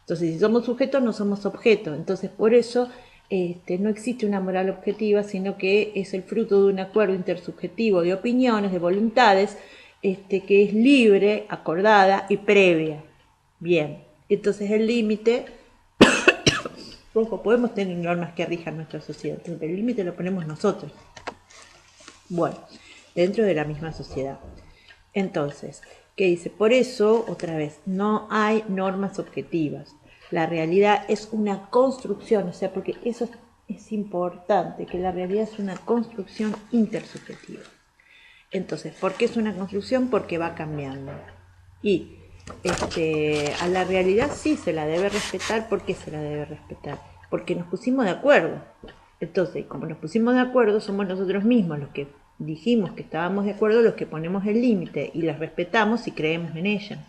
Entonces, si somos sujetos, no somos objetos. Entonces, por eso no existe una moral objetiva, sino que es el fruto de un acuerdo intersubjetivo de opiniones, de voluntades, que es libre, acordada y previa. Bien, entonces el límite, ojo, podemos tener normas que rijan nuestra sociedad, pero el límite lo ponemos nosotros. Bueno, dentro de la misma sociedad. Entonces, ¿qué dice? Por eso, otra vez, no hay normas objetivas. La realidad es una construcción, o sea, porque eso es importante, que la realidad es una construcción intersubjetiva. Entonces, ¿por qué es una construcción? Porque va cambiando. Y a la realidad sí se la debe respetar. ¿Por qué se la debe respetar? Porque nos pusimos de acuerdo. Entonces, como nos pusimos de acuerdo, somos nosotros mismos los que dijimos que estábamos de acuerdo, los que ponemos el límite y las respetamos y creemos en ellas.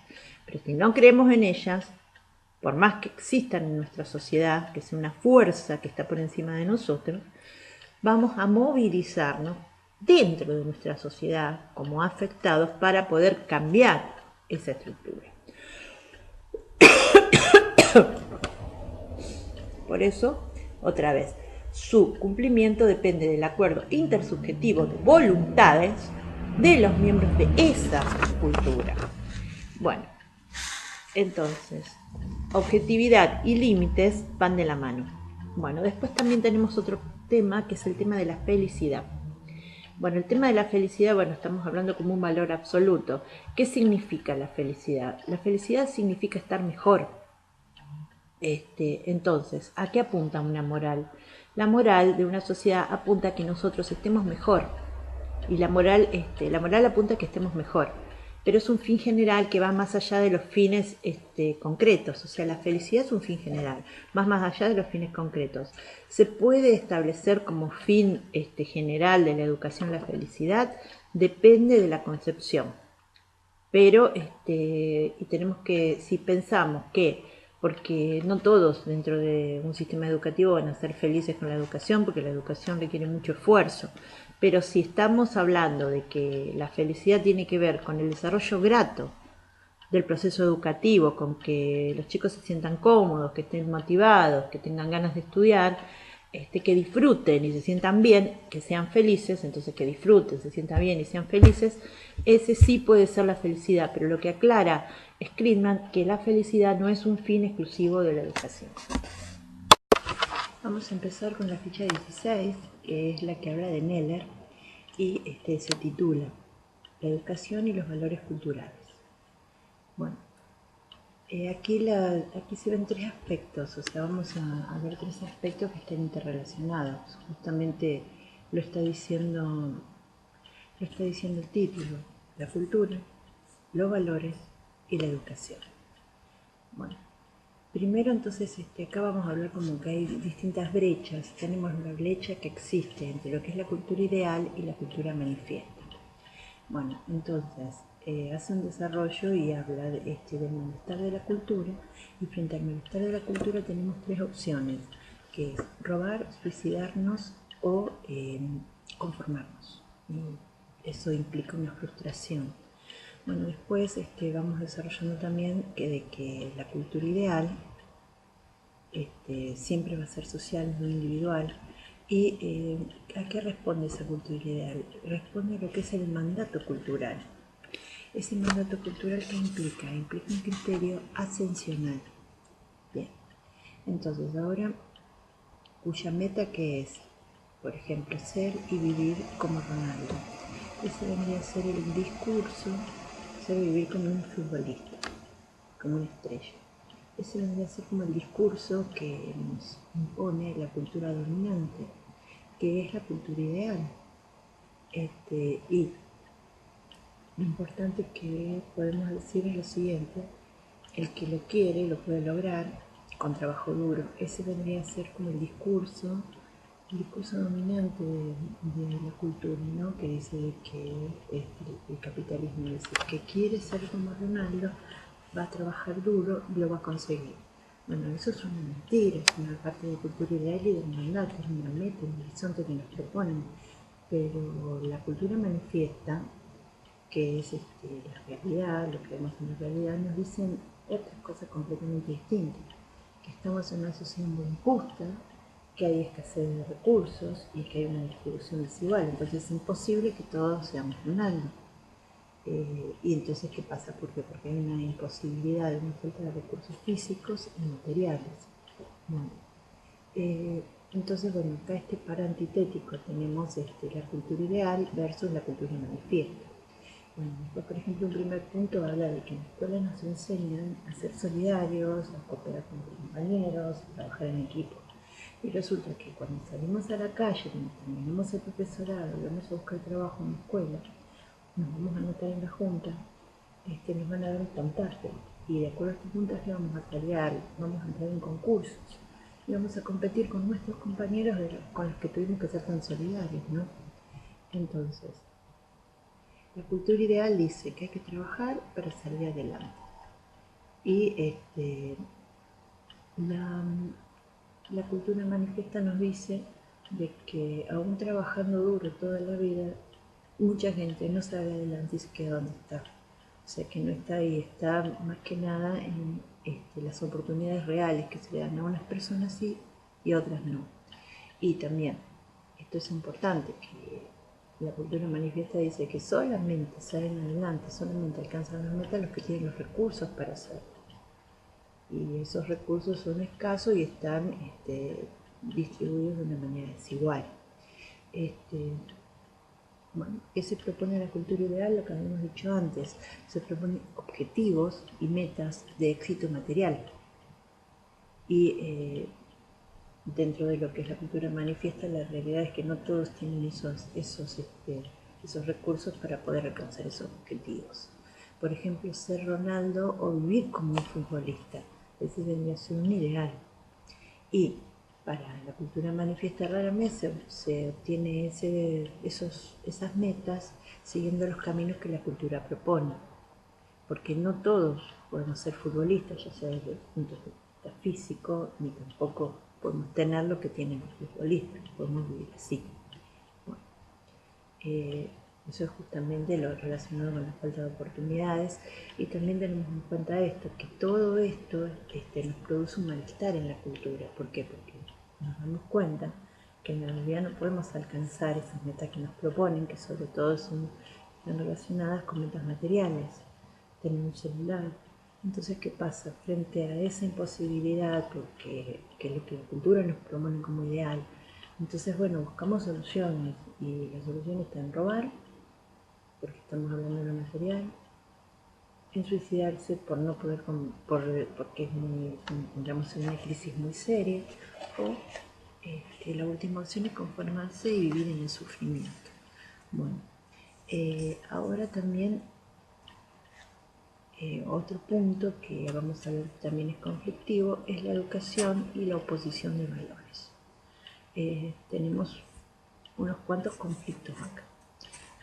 Pero si no creemos en ellas, por más que existan en nuestra sociedad, que sea una fuerza que está por encima de nosotros, vamos a movilizarnos dentro de nuestra sociedad como afectados para poder cambiar esa estructura. Por eso, otra vez, su cumplimiento depende del acuerdo intersubjetivo de voluntades de los miembros de esa cultura. Bueno, entonces, objetividad y límites van de la mano. Bueno, después también tenemos otro tema que es el tema de la felicidad. Bueno, el tema de la felicidad, bueno, estamos hablando como un valor absoluto. ¿Qué significa la felicidad? La felicidad significa estar mejor. Entonces, ¿a qué apunta una moral? La moral de una sociedad apunta a que nosotros estemos mejor. Y la moral apunta a que estemos mejor. Pero es un fin general que va más allá de los fines concretos. O sea, la felicidad es un fin general, más allá de los fines concretos. Se puede establecer como fin general de la educación la felicidad, depende de la concepción. Pero y tenemos que, si pensamos que, porque no todos dentro de un sistema educativo van a ser felices con la educación, porque la educación requiere mucho esfuerzo, pero si estamos hablando de que la felicidad tiene que ver con el desarrollo grato del proceso educativo, con que los chicos se sientan cómodos, que estén motivados, que tengan ganas de estudiar, que disfruten y se sientan bien, que sean felices, entonces que disfruten, se sientan bien y sean felices, ese sí puede ser la felicidad, pero lo que aclara Schliemann, que la felicidad no es un fin exclusivo de la educación. Vamos a empezar con la ficha 16, que es la que habla de Kneller, y se titula La educación y los valores culturales. Bueno, aquí se ven tres aspectos, o sea, vamos a ver tres aspectos que están interrelacionados. Justamente lo está diciendo el título, la cultura, los valores y la educación. Bueno, primero entonces acá vamos a hablar como que hay distintas brechas. Tenemos una brecha que existe entre lo que es la cultura ideal y la cultura manifiesta. Bueno, entonces hace un desarrollo y habla del malestar de la cultura, y frente al malestar de la cultura tenemos tres opciones, que es robar, suicidarnos o conformarnos. Y eso implica una frustración. Bueno, después vamos desarrollando también de que la cultura ideal siempre va a ser social, no individual. ¿Y a qué responde esa cultura ideal? Responde a lo que es el mandato cultural. Ese mandato cultural, ¿qué implica? Implica un criterio ascensional. Bien, entonces ahora, cuya meta que es, por ejemplo, ser y vivir como Ronaldo. Ese vendría a ser el discurso, ser y vivir como un futbolista, como una estrella. Ese vendría a ser como el discurso que nos impone la cultura dominante, que es la cultura ideal. Y lo importante que podemos decir es lo siguiente: el que lo quiere lo puede lograr con trabajo duro. Ese vendría a ser como el discurso dominante de la cultura, ¿no? Que dice que el capitalismo dice que quiere ser como Ronaldo, va a trabajar duro y lo va a conseguir. Bueno, eso es una mentira, es una parte de cultura ideal y de mandato, es una meta, un horizonte que nos proponen. Pero la cultura manifiesta, que es la realidad, lo que vemos en la realidad, nos dicen otras cosas completamente distintas, que estamos en una sociedad muy injusta, que hay escasez de recursos y que hay una distribución desigual, entonces es imposible que todos seamos Ronaldo. Y entonces, ¿qué pasa? ¿Por qué? Porque hay una imposibilidad, una falta de recursos físicos y materiales. Bueno, entonces, bueno, acá para antitético tenemos la cultura ideal versus la cultura manifiesta. Bueno, después, por ejemplo, un primer punto habla de que en la escuela nos enseñan a ser solidarios, a cooperar con los compañeros, a trabajar en equipo. Y resulta que cuando salimos a la calle, cuando terminamos el profesorado y vamos a buscar trabajo en la escuela, nos vamos a anotar en la junta, nos van a dar un puntaje y de acuerdo a este puntaje vamos a pelear, vamos a entrar en concursos y vamos a competir con nuestros compañeros con los que tuvimos que ser tan solidarios, ¿no? Entonces, la cultura ideal dice que hay que trabajar para salir adelante. Y la cultura manifiesta nos dice de que aún trabajando duro toda la vida, mucha gente no sale adelante y se queda donde está. O sea que no está ahí, está más que nada en las oportunidades reales que se le dan a unas personas sí y a otras no. Y también, esto es importante, que la cultura manifiesta dice que solamente salen adelante, solamente alcanzan las metas los que tienen los recursos para hacerlo. Y esos recursos son escasos y están distribuidos de una manera desigual. Bueno, ¿qué se propone la cultura ideal? Lo que habíamos dicho antes, se proponen objetivos y metas de éxito material. Y dentro de lo que es la cultura manifiesta, la realidad es que no todos tienen esos recursos para poder alcanzar esos objetivos. Por ejemplo, ser Ronaldo o vivir como un futbolista, ese vendría a ser un ideal. Y para la cultura manifiesta raramente se obtiene esas metas siguiendo los caminos que la cultura propone, porque no todos podemos ser futbolistas, ya sea desde el punto de vista físico, ni tampoco podemos tener lo que tienen los futbolistas, podemos vivir así. Bueno, eso es justamente lo relacionado con la falta de oportunidades y también tenemos en cuenta esto, que todo esto nos produce un malestar en la cultura. ¿Por qué? Porque nos damos cuenta que en la realidad no podemos alcanzar esas metas que nos proponen, que sobre todo están relacionadas con metas materiales, tener un celular. Entonces, ¿qué pasa? Frente a esa imposibilidad, porque que lo que la cultura nos propone como ideal, entonces, bueno, buscamos soluciones y la solución está en robar, porque estamos hablando de lo material, en suicidarse por no poder, porque entramos en una crisis muy seria, o la última opción es conformarse y vivir en el sufrimiento. Bueno, ahora también otro punto que vamos a ver también es conflictivo es la educación y la oposición de valores. Tenemos unos cuantos conflictos acá.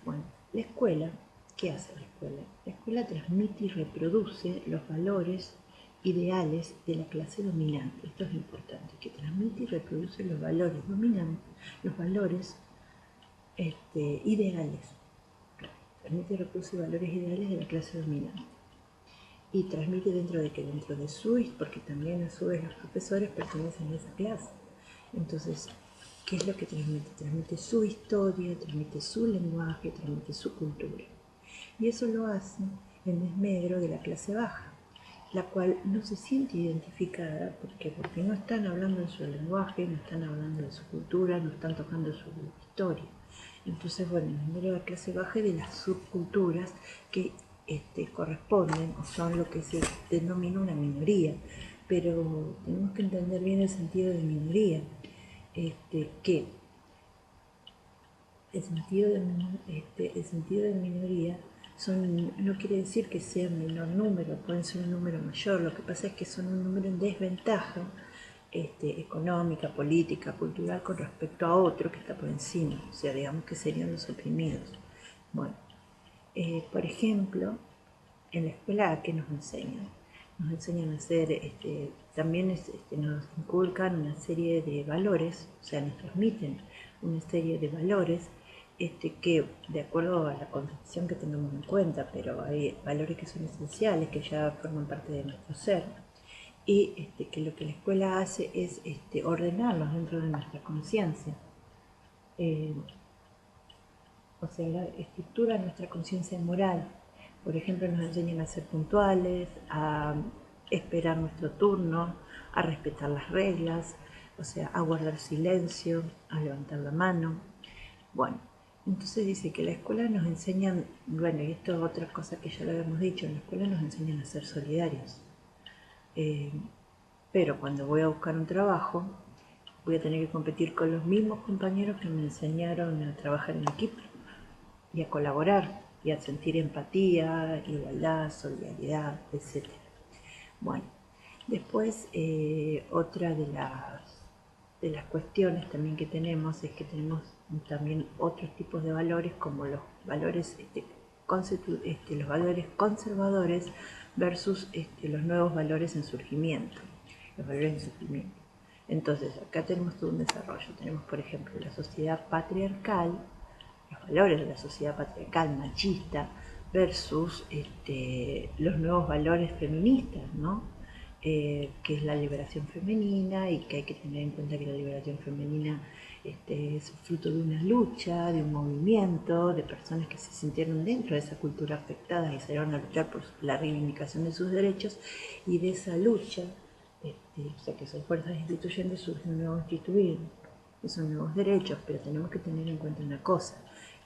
Bueno, la escuela, ¿qué hace la escuela? La escuela transmite y reproduce los valores ideales de la clase dominante. Esto es importante, que transmite y reproduce los valores dominantes, los valores ideales. Transmite y reproduce valores ideales de la clase dominante. Y transmite dentro de su, porque también a su vez los profesores pertenecen a esa clase. Entonces, ¿qué es lo que transmite? Transmite su historia, transmite su lenguaje, transmite su cultura. Y eso lo hace en desmedro de la clase baja, la cual no se siente identificada. ¿Por qué? Porque no están hablando de su lenguaje, no están hablando de su cultura, no están tocando su historia. Entonces, bueno, en desmedro de la clase baja y de las subculturas que corresponden o son lo que se denomina una minoría. Pero tenemos que entender bien el sentido de minoría. Que el sentido de minoría no quiere decir que sea menor número, pueden ser un número mayor, lo que pasa es que son un número en desventaja económica, política, cultural con respecto a otro que está por encima, o sea, digamos que serían los oprimidos. Bueno, por ejemplo, en la escuela, ¿qué nos enseñan? Nos enseñan a hacer, también nos inculcan una serie de valores, o sea, nos transmiten una serie de valores que de acuerdo a la concepción que tengamos en cuenta, pero hay valores que son esenciales, que ya forman parte de nuestro ser, y que lo que la escuela hace es ordenarlos dentro de nuestra conciencia. O sea, la estructura nuestra conciencia moral. Por ejemplo, nos enseñan a ser puntuales, a esperar nuestro turno, a respetar las reglas, o sea, a guardar silencio, a levantar la mano. Bueno, entonces dice que la escuela nos enseñan, bueno, y esto es otra cosa que ya lo habíamos dicho, en la escuela nos enseñan a ser solidarios. Pero cuando voy a buscar un trabajo, voy a tener que competir con los mismos compañeros que me enseñaron a trabajar en equipo y a colaborar y a sentir empatía, igualdad, solidaridad, etc. Bueno, después otra de las cuestiones también que tenemos es que tenemos también otros tipos de valores como los valores, los valores conservadores versus los nuevos valores en surgimiento, los valores en surgimiento. Entonces, acá tenemos todo un desarrollo. Tenemos, por ejemplo, la sociedad patriarcal, los valores de la sociedad patriarcal machista versus los nuevos valores feministas, ¿no? Que es la liberación femenina y que hay que tener en cuenta que la liberación femenina es fruto de una lucha, de un movimiento, de personas que se sintieron dentro de esa cultura afectada y salieron a luchar por la reivindicación de sus derechos, y de esa lucha, o sea que son fuerzas instituyentes, surgen nuevos instituir, que son nuevos derechos, pero tenemos que tener en cuenta una cosa,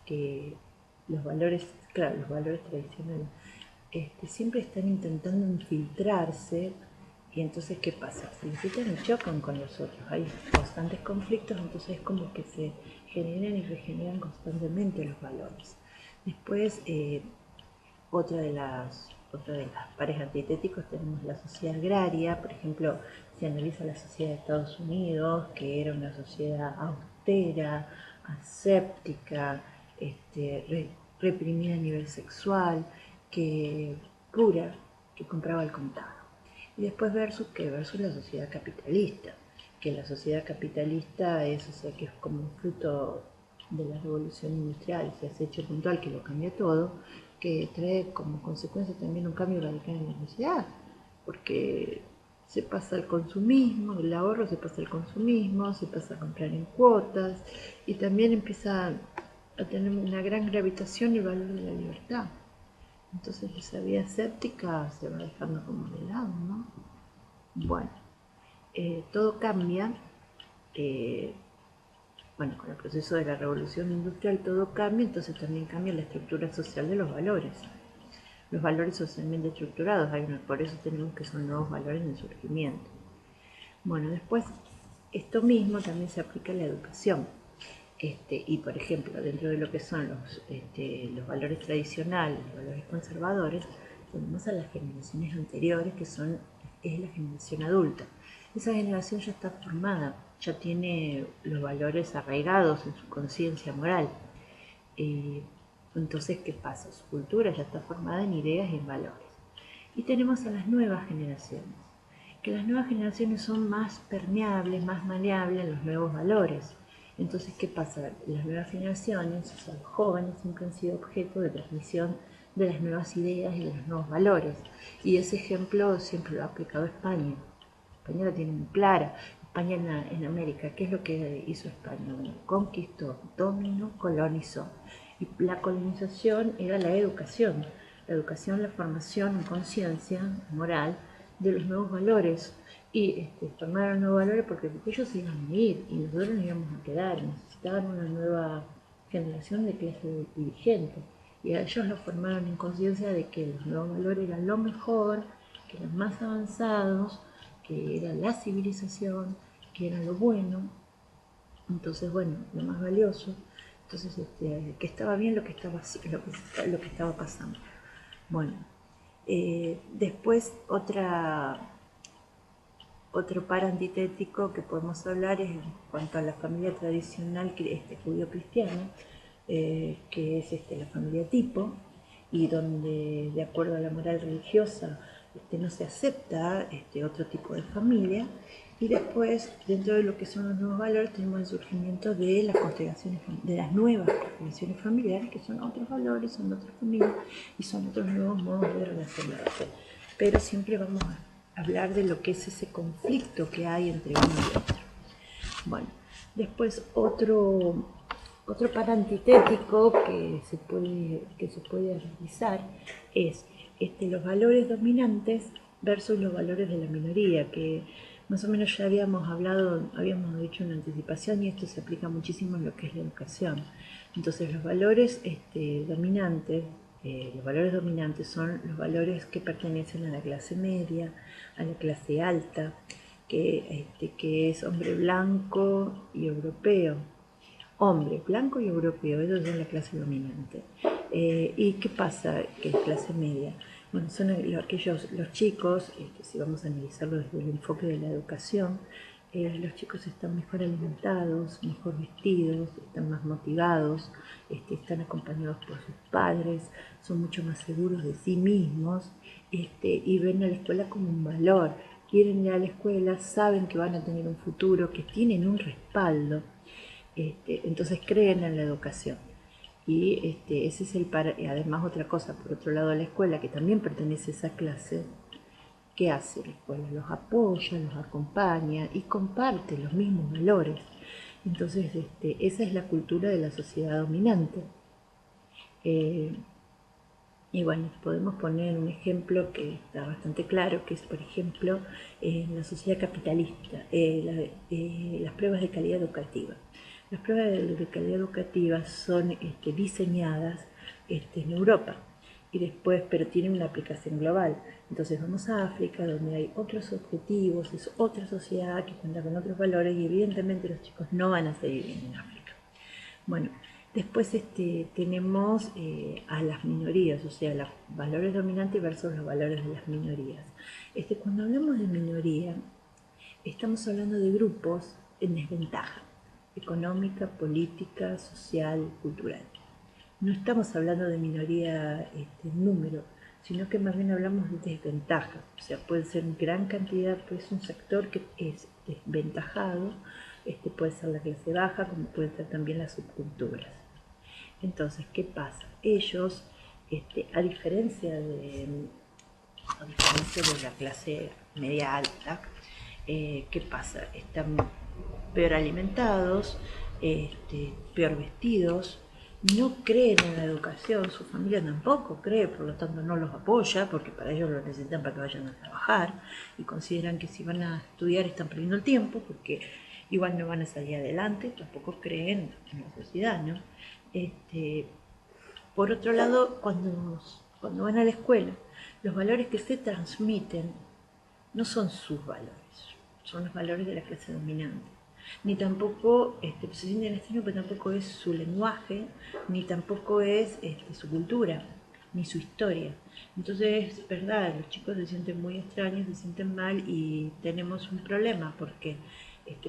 que los valores, claro, los valores tradicionales, siempre están intentando infiltrarse. Y entonces, ¿qué pasa? Se infiltran y chocan con los otros. Hay constantes conflictos, entonces es como que se generan y regeneran constantemente los valores. Después, otra de las pares antitéticos tenemos la sociedad agraria. Por ejemplo, se analiza la sociedad de Estados Unidos, que era una sociedad austera, aséptica, reprimida a nivel sexual, que pura, que compraba al contado. Y después versus la sociedad capitalista, que la sociedad capitalista es, o sea, que es como un fruto de la revolución industrial, ese hecho puntual que lo cambia todo, que trae como consecuencia también un cambio radical en la sociedad, porque se pasa al consumismo, el ahorro se pasa al consumismo, se pasa a comprar en cuotas, y también empieza a tener una gran gravitación el valor de la libertad. Entonces esa vida escéptica se va dejando como de lado, ¿no? Bueno, todo cambia, bueno, con el proceso de la revolución industrial todo cambia, entonces también cambia la estructura social de los valores. Los valores socialmente estructurados, por eso tenemos que son nuevos valores en surgimiento. Bueno, después, esto mismo también se aplica a la educación. Y por ejemplo, dentro de lo que son los valores tradicionales, los valores conservadores, tenemos a las generaciones anteriores, que es la generación adulta. Esa generación ya está formada, ya tiene los valores arraigados en su conciencia moral. Entonces, ¿qué pasa? Su cultura ya está formada en ideas y en valores. Y tenemos a las nuevas generaciones, que las nuevas generaciones son más permeables, más maleables a los nuevos valores. Entonces, ¿qué pasa? Las nuevas generaciones, o sea, los jóvenes, siempre han sido objeto de transmisión de las nuevas ideas y de los nuevos valores. Y ese ejemplo siempre lo ha aplicado España. España la tiene muy clara. España en América, ¿qué es lo que hizo España? Bueno, conquistó, dominó, colonizó. Y la colonización era la educación, la formación en conciencia moral de los nuevos valores. Y formaron nuevos valores porque ellos se iban a ir y nosotros nos íbamos a quedar. Necesitaban una nueva generación de clase dirigente. Y a ellos lo formaron en conciencia de que los nuevos valores eran lo mejor, que eran más avanzados, que era la civilización, que era lo bueno. Entonces, bueno, lo más valioso. Entonces, que estaba bien lo que estaba pasando. Bueno, después otro par antitético que podemos hablar es en cuanto a la familia tradicional judío-cristiana, que es la familia tipo, y donde de acuerdo a la moral religiosa no se acepta otro tipo de familia. Y después, dentro de lo que son los nuevos valores, tenemos el surgimiento de las constelaciones, de las nuevas constelaciones familiares, que son otros valores, son otras familias y son otros nuevos modos de relacionarse. Pero siempre vamos a hablar de lo que es ese conflicto que hay entre uno y otro. Bueno, después otro par antitético que se puede realizar es los valores dominantes versus los valores de la minoría, que más o menos ya habíamos dicho en anticipación, y esto se aplica muchísimo en lo que es la educación. Entonces los valores dominantes son los valores que pertenecen a la clase media, a la clase alta, que es hombre blanco y europeo. Hombre blanco y europeo, esos son la clase dominante. ¿Y qué pasa? Que es clase media. Bueno, son los chicos, si vamos a analizarlo desde el enfoque de la educación, los chicos están mejor alimentados, mejor vestidos, están más motivados, están acompañados por sus padres, son mucho más seguros de sí mismos, y ven a la escuela como un valor. Quieren ir a la escuela, saben que van a tener un futuro, que tienen un respaldo, entonces creen en la educación. Y ese es además otra cosa, por otro lado la escuela, que también pertenece a esa clase, ¿qué hace la escuela? Los apoya, los acompaña y comparte los mismos valores. Entonces, esa es la cultura de la sociedad dominante. Y bueno, podemos poner un ejemplo que está bastante claro, que es, por ejemplo, en la sociedad capitalista, las pruebas de calidad educativa. Las pruebas de calidad educativa son diseñadas en Europa y después, pero tienen una aplicación global. Entonces vamos a África, donde hay otros objetivos, es otra sociedad que cuenta con otros valores y evidentemente los chicos no van a seguir bien en África. Bueno, después tenemos a las minorías, o sea, los valores dominantes versus los valores de las minorías. Cuando hablamos de minoría, estamos hablando de grupos en desventaja económica, política, social, cultural. No estamos hablando de minoría en número, sino que más bien hablamos de desventaja. O sea, puede ser gran cantidad, pues un sector que es desventajado, puede ser la clase baja, como pueden ser también las subculturas. Entonces, ¿qué pasa? Ellos, a diferencia de la clase media alta, ¿qué pasa? Están peor alimentados, peor vestidos, no creen en la educación, su familia tampoco cree, por lo tanto no los apoya, porque para ellos lo necesitan para que vayan a trabajar, y consideran que si van a estudiar están perdiendo el tiempo, porque igual no van a salir adelante, tampoco creen en la sociedad, ¿no? Por otro lado, cuando van a la escuela, los valores que se transmiten no son sus valores, son los valores de la clase dominante. Ni tampoco se sienten extraños, pero tampoco es su lenguaje, ni tampoco es su cultura, ni su historia. Entonces, es verdad, los chicos se sienten muy extraños, se sienten mal y tenemos un problema porque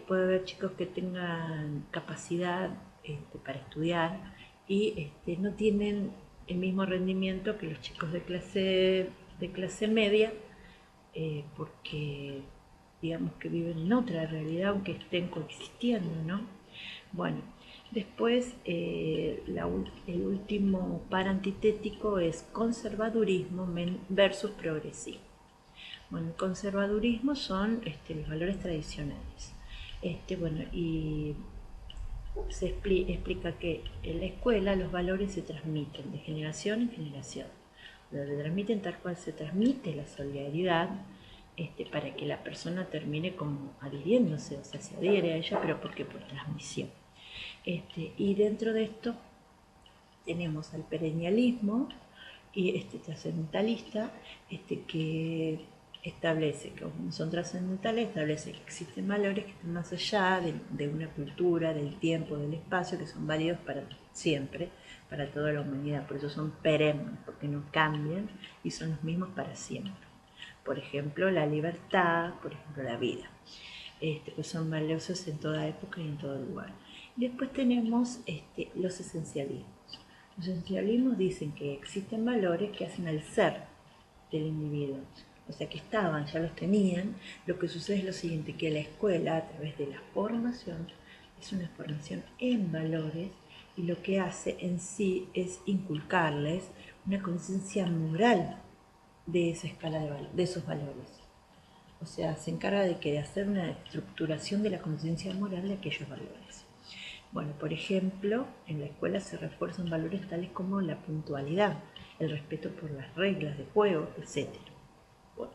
puede haber chicos que tengan capacidad para estudiar y no tienen el mismo rendimiento que los chicos de clase media, porque digamos que viven en otra realidad, aunque estén coexistiendo, ¿no? Bueno, después el último par antitético es conservadurismo versus progresismo. Bueno, el conservadurismo son los valores tradicionales. Bueno, y se explica que en la escuela los valores se transmiten de generación en generación. Se transmiten tal cual se transmite la solidaridad, para que la persona termine como adhiriéndose, o sea, se adhiere a ella, pero porque por transmisión. Y dentro de esto tenemos al perennialismo y trascendentalista, que establece que como son trascendentales, establece que existen valores que están más allá de una cultura, del tiempo, del espacio, que son válidos para siempre, para toda la humanidad. Por eso son perennes, porque no cambian y son los mismos para siempre. Por ejemplo, la libertad, por ejemplo, la vida. Pues son valiosos en toda época y en todo lugar. Y después tenemos los esencialismos. Los esencialismos dicen que existen valores que hacen al ser del individuo. O sea, que estaban, ya los tenían. Lo que sucede es lo siguiente, que la escuela, a través de la formación, es una formación en valores, y lo que hace en sí es inculcarles una conciencia moral de esa escala de esos valores. O sea, se encarga de hacer una estructuración de la conciencia moral de aquellos valores. Bueno, por ejemplo, en la escuela se refuerzan valores tales como la puntualidad, el respeto por las reglas de juego, etc. Bueno,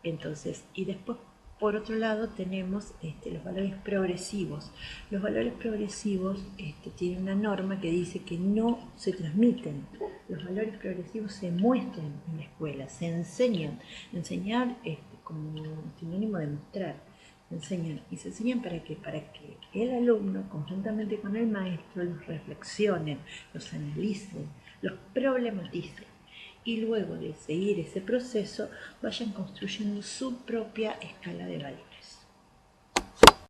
entonces, y después, por otro lado, tenemos los valores progresivos. Los valores progresivos tienen una norma que dice que no se transmiten. Los valores progresivos se muestran en la escuela, se enseñan. Enseñar como sinónimo de mostrar. Se enseñan. ¿Y se enseñan para qué? Para que el alumno, conjuntamente con el maestro, los reflexionen, los analicen, los problematicen y luego de seguir ese proceso vayan construyendo su propia escala de valores.